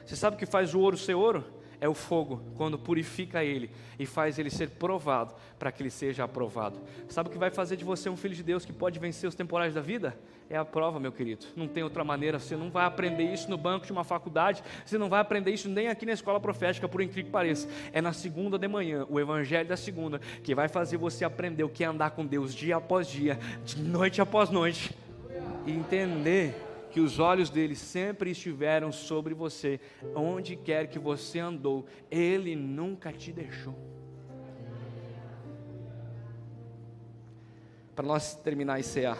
Você sabe o que faz o ouro ser ouro? É o fogo, quando purifica ele e faz ele ser provado, para que ele seja aprovado. Sabe o que vai fazer de você um filho de Deus que pode vencer os temporais da vida? É a prova, meu querido. Não tem outra maneira. Você não vai aprender isso no banco de uma faculdade, você não vai aprender isso nem aqui na escola profética, por incrível que pareça. É na segunda de manhã, o evangelho da segunda, que vai fazer você aprender o que é andar com Deus dia após dia, de noite após noite, e entender que os olhos dele sempre estiveram sobre você, onde quer que você andou, ele nunca te deixou. Para nós terminar e cear,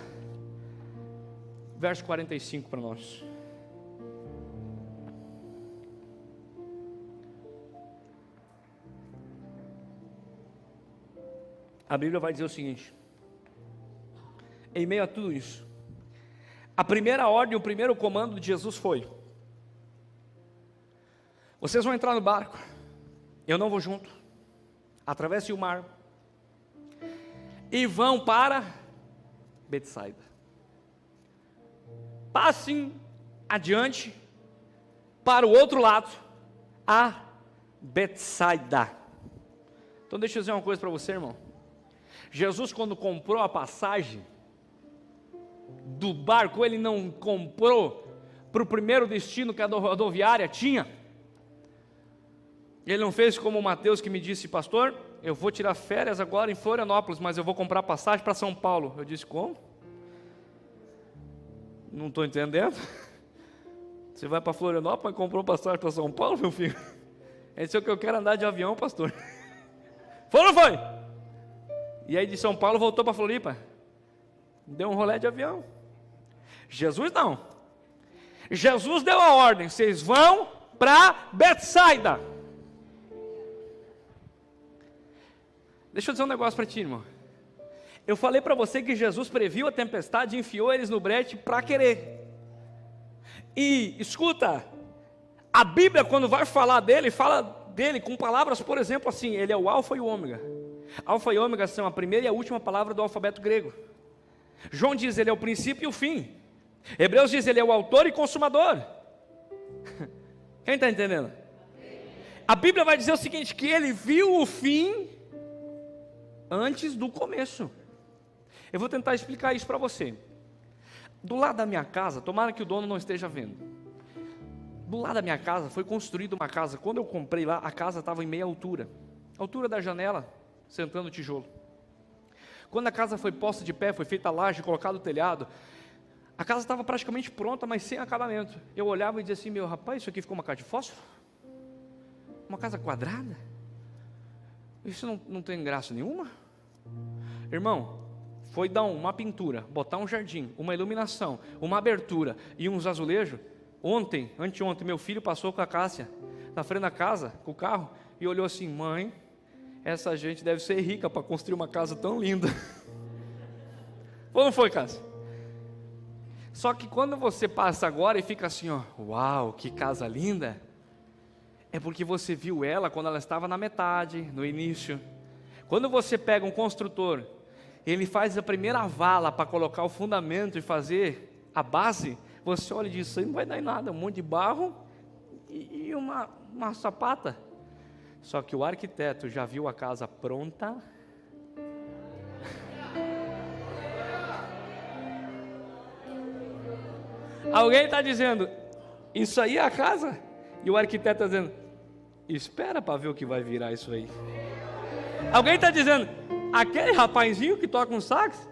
verso 45 para nós. A Bíblia vai dizer o seguinte, em meio a tudo isso, a primeira ordem, o primeiro comando de Jesus foi, vocês vão entrar no barco, eu não vou junto, atravessem o mar, e vão para Betsaida, passem adiante, para o outro lado, a Betsaida. Então deixa eu dizer uma coisa para você, irmão. Jesus, quando comprou a passagem do barco, ele não comprou para o primeiro destino que a rodoviária tinha. Ele não fez como o Mateus, que me disse, pastor, eu vou tirar férias agora em Florianópolis, mas eu vou comprar passagem para São Paulo. Eu disse, como? Não estou entendendo. Você vai para Florianópolis e comprou passagem para São Paulo, meu filho? Esse é o que eu quero, andar de avião, pastor. Foi ou não foi? E aí de São Paulo voltou para Floripa. Deu um rolê de avião. Jesus não. Jesus deu a ordem, vocês vão para Betsaida. Deixa eu dizer um negócio para ti, irmão. Eu falei para você que Jesus previu a tempestade e enfiou eles no brete para querer. E, escuta, a Bíblia quando vai falar dele, fala dele com palavras, por exemplo, assim, ele é o alfa e o ômega. Alfa e ômega são a primeira e a última palavra do alfabeto grego. João diz, ele é o princípio e o fim. Hebreus diz, ele é o autor e consumador. Quem está entendendo? A Bíblia vai dizer o seguinte, que ele viu o fim antes do começo. Eu vou tentar explicar isso para você. Do lado da minha casa, tomara que o dono não esteja vendo. Do lado da minha casa foi construída uma casa. Quando eu comprei lá, a casa estava em meia altura. Altura da janela, sentando tijolo. Quando a casa foi posta de pé, foi feita a laje, colocado o telhado, a casa estava praticamente pronta, mas sem acabamento. Eu olhava e dizia assim, meu rapaz, isso aqui ficou uma casa de fósforo? Uma casa quadrada? Isso não tem graça nenhuma? Irmão, foi dar uma pintura, botar um jardim, uma iluminação, uma abertura e uns azulejos. Anteontem, meu filho passou com a Cássia na frente da casa, com o carro, e olhou assim, mãe, essa gente deve ser rica para construir uma casa tão linda. Ou não foi, Cássia? Só que quando você passa agora e fica assim, ó, uau, que casa linda, é porque você viu ela quando ela estava na metade, no início. Quando você pega um construtor, ele faz a primeira vala para colocar o fundamento e fazer a base, você olha e diz, isso aí não vai dar em nada, um monte de barro e uma sapata. Só que o arquiteto já viu a casa pronta. Alguém está dizendo, isso aí é a casa? E o arquiteto está dizendo, espera para ver o que vai virar isso aí. Alguém está dizendo, aquele rapazinho que toca um sax,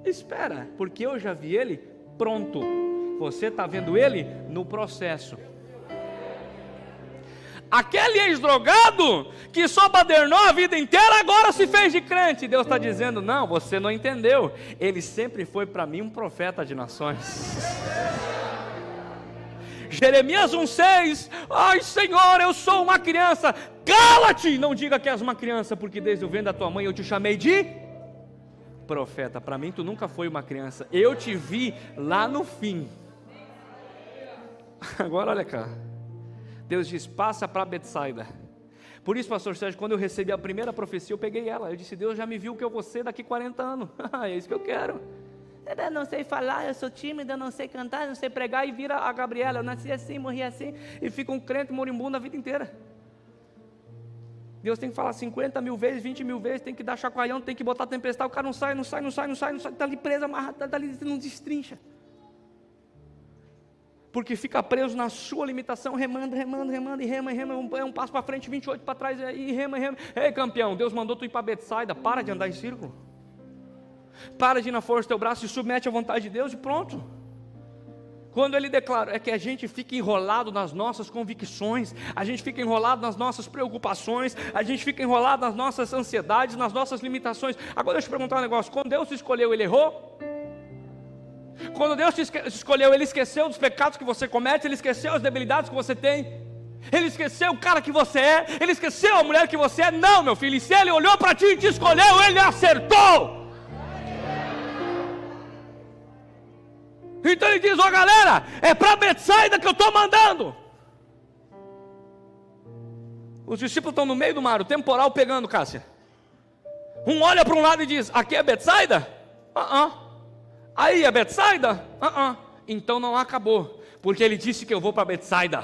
espera, porque eu já vi ele pronto. Você está vendo ele no processo. Aquele ex-drogado que só badernou a vida inteira, agora se fez de crente. Deus está dizendo, não, você não entendeu. Ele sempre foi para mim um profeta de nações. Jeremias 1,6, ai Senhor, eu sou uma criança. Cala-te, não diga que és uma criança, porque desde o ventre da tua mãe eu te chamei de profeta. Para mim tu nunca foi uma criança, eu te vi lá no fim. Agora olha cá, Deus diz, passa para Betsaida. Por isso, pastor Sérgio, quando eu recebi a primeira profecia, eu peguei ela, eu disse, Deus já me viu o que eu vou ser daqui 40 anos, é isso que eu quero. Eu não sei falar, eu sou tímido, eu não sei cantar, eu não sei pregar, e vira a Gabriela, eu nasci assim, morri assim, e fica um crente moribundo a vida inteira. Deus tem que falar 50 mil vezes, 20 mil vezes, tem que dar chacoalhão, tem que botar tempestade, o cara não sai, está ali preso, amarrado, está ali, não destrincha. Porque fica preso na sua limitação, remando, e rema, é um passo para frente, 28 para trás, e rema. Ei campeão, Deus mandou tu ir para Betsaida, para de andar em círculo. Para de ir na força do teu braço, se submete à vontade de Deus e pronto. Quando ele declara, é que a gente fica enrolado nas nossas convicções, a gente fica enrolado nas nossas preocupações, a gente fica enrolado nas nossas ansiedades, nas nossas limitações. Agora deixa eu te perguntar um negócio, quando Deus te escolheu, Ele errou? Quando Deus te escolheu, Ele esqueceu dos pecados que você comete, Ele esqueceu as debilidades que você tem, Ele esqueceu o cara que você é, Ele esqueceu a mulher que você é? Não, meu filho, e se Ele olhou para ti e te escolheu, Ele acertou. Então Ele diz, ó galera, é para Betsaida que eu estou mandando. Os discípulos estão no meio do mar, o temporal pegando, Cássia. Um olha para um lado e diz, aqui é Betsaida? Aí é Betsaida? Então não acabou, porque Ele disse que eu vou para Betsaida.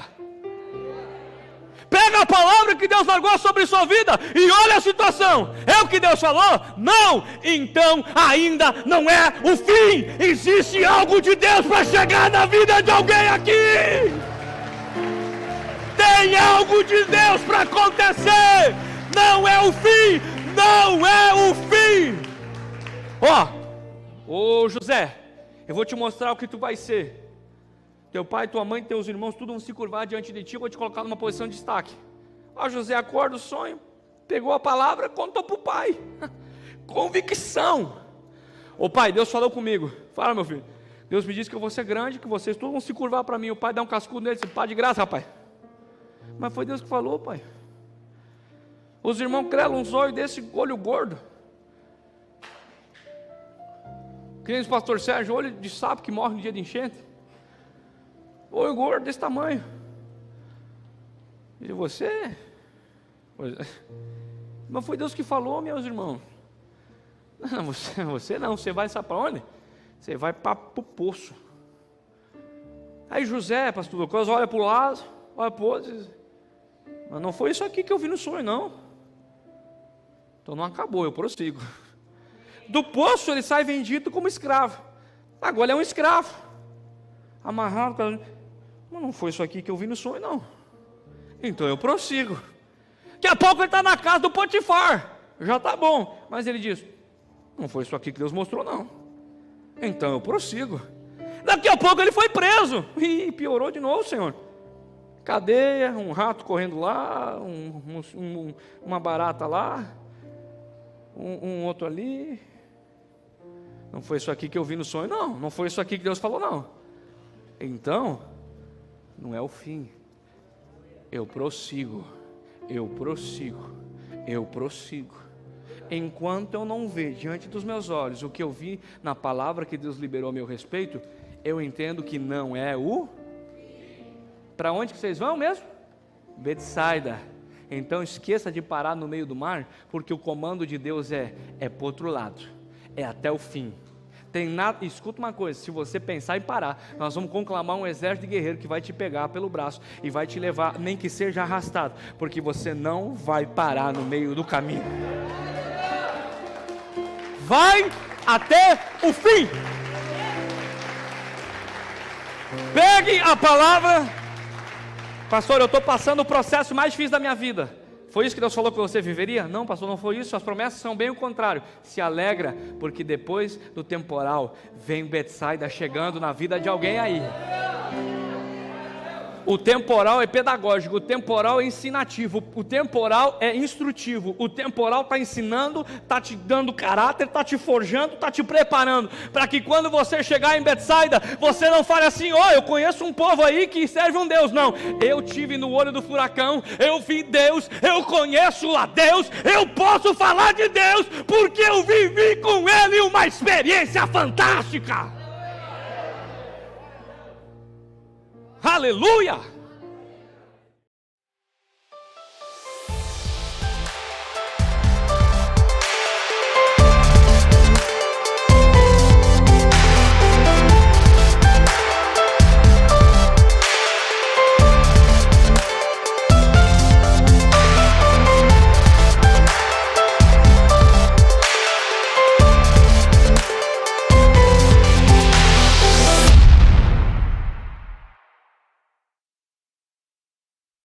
Pega a palavra que Deus largou sobre sua vida e olha a situação. É o que Deus falou? Não. Então ainda não é o fim. Existe algo de Deus para chegar na vida de alguém aqui. Tem algo de Deus para acontecer. Não é o fim! Não é o fim! Ô José, eu vou te mostrar o que tu vai ser. Teu pai, tua mãe, teus irmãos, tudo vão se curvar diante de ti, eu vou te colocar numa posição de destaque. José acorda o sonho, pegou a palavra, contou para o pai. Convicção. Ô pai, Deus falou comigo. Fala, meu filho. Deus me disse que eu vou ser grande, que vocês todos vão se curvar para mim. O pai dá um cascudo nele, disse, pá de graça, rapaz. Mas foi Deus que falou, pai. Os irmãos crelam uns olhos desse olho gordo. Que nem o pastor Sérgio, olho de sapo que morre no dia de enchente. Olho gordo desse tamanho. E você? Mas foi Deus que falou, meus irmãos. Não, você não, você vai sabe para onde? Você vai para o poço. Aí José, pastor Lucas, olha para o lado, olha para o outro, diz, mas não foi isso aqui que eu vi no sonho, não. Então não acabou, eu prossigo. Do poço ele sai vendido como escravo. Agora ele é um escravo. Amarrado, mas não foi isso aqui que eu vi no sonho, não. Então eu prossigo. Daqui a pouco ele está na casa do Potifar. Já está bom. Mas ele diz, não foi isso aqui que Deus mostrou, não. Então eu prossigo. Daqui a pouco ele foi preso. E piorou de novo, Senhor. Cadeia, um rato correndo lá, uma barata lá, um outro ali. Não foi isso aqui que eu vi no sonho, não. Não foi isso aqui que Deus falou, não. Então, não é o fim. Eu prossigo. Eu prossigo. Eu prossigo. Enquanto eu não ver diante dos meus olhos o que eu vi na palavra que Deus liberou a meu respeito, eu entendo que não é o... Para onde que vocês vão mesmo? Betsaida. Então esqueça de parar no meio do mar, porque o comando de Deus é para o outro lado, é até o fim. Tem nada, escuta uma coisa, se você pensar em parar, nós vamos conclamar um exército de guerreiro que vai te pegar pelo braço e vai te levar, nem que seja arrastado, porque você não vai parar no meio do caminho. Vai até o fim. Pegue a palavra. Pastor, eu estou passando o processo mais difícil da minha vida. Foi isso que Deus falou que você viveria? Não, pastor, não foi isso. As promessas são bem o contrário. Se alegra, porque depois do temporal vem Betsaida chegando na vida de alguém aí. O temporal é pedagógico, o temporal é ensinativo, o temporal é instrutivo, o temporal está ensinando, está te dando caráter, está te forjando, está te preparando, para que quando você chegar em Betsaida, você não fale assim, eu conheço um povo aí que serve um Deus. Não, eu tive no olho do furacão, eu vi Deus, eu conheço a Deus, eu posso falar de Deus, porque eu vivi com Ele uma experiência fantástica. Aleluia!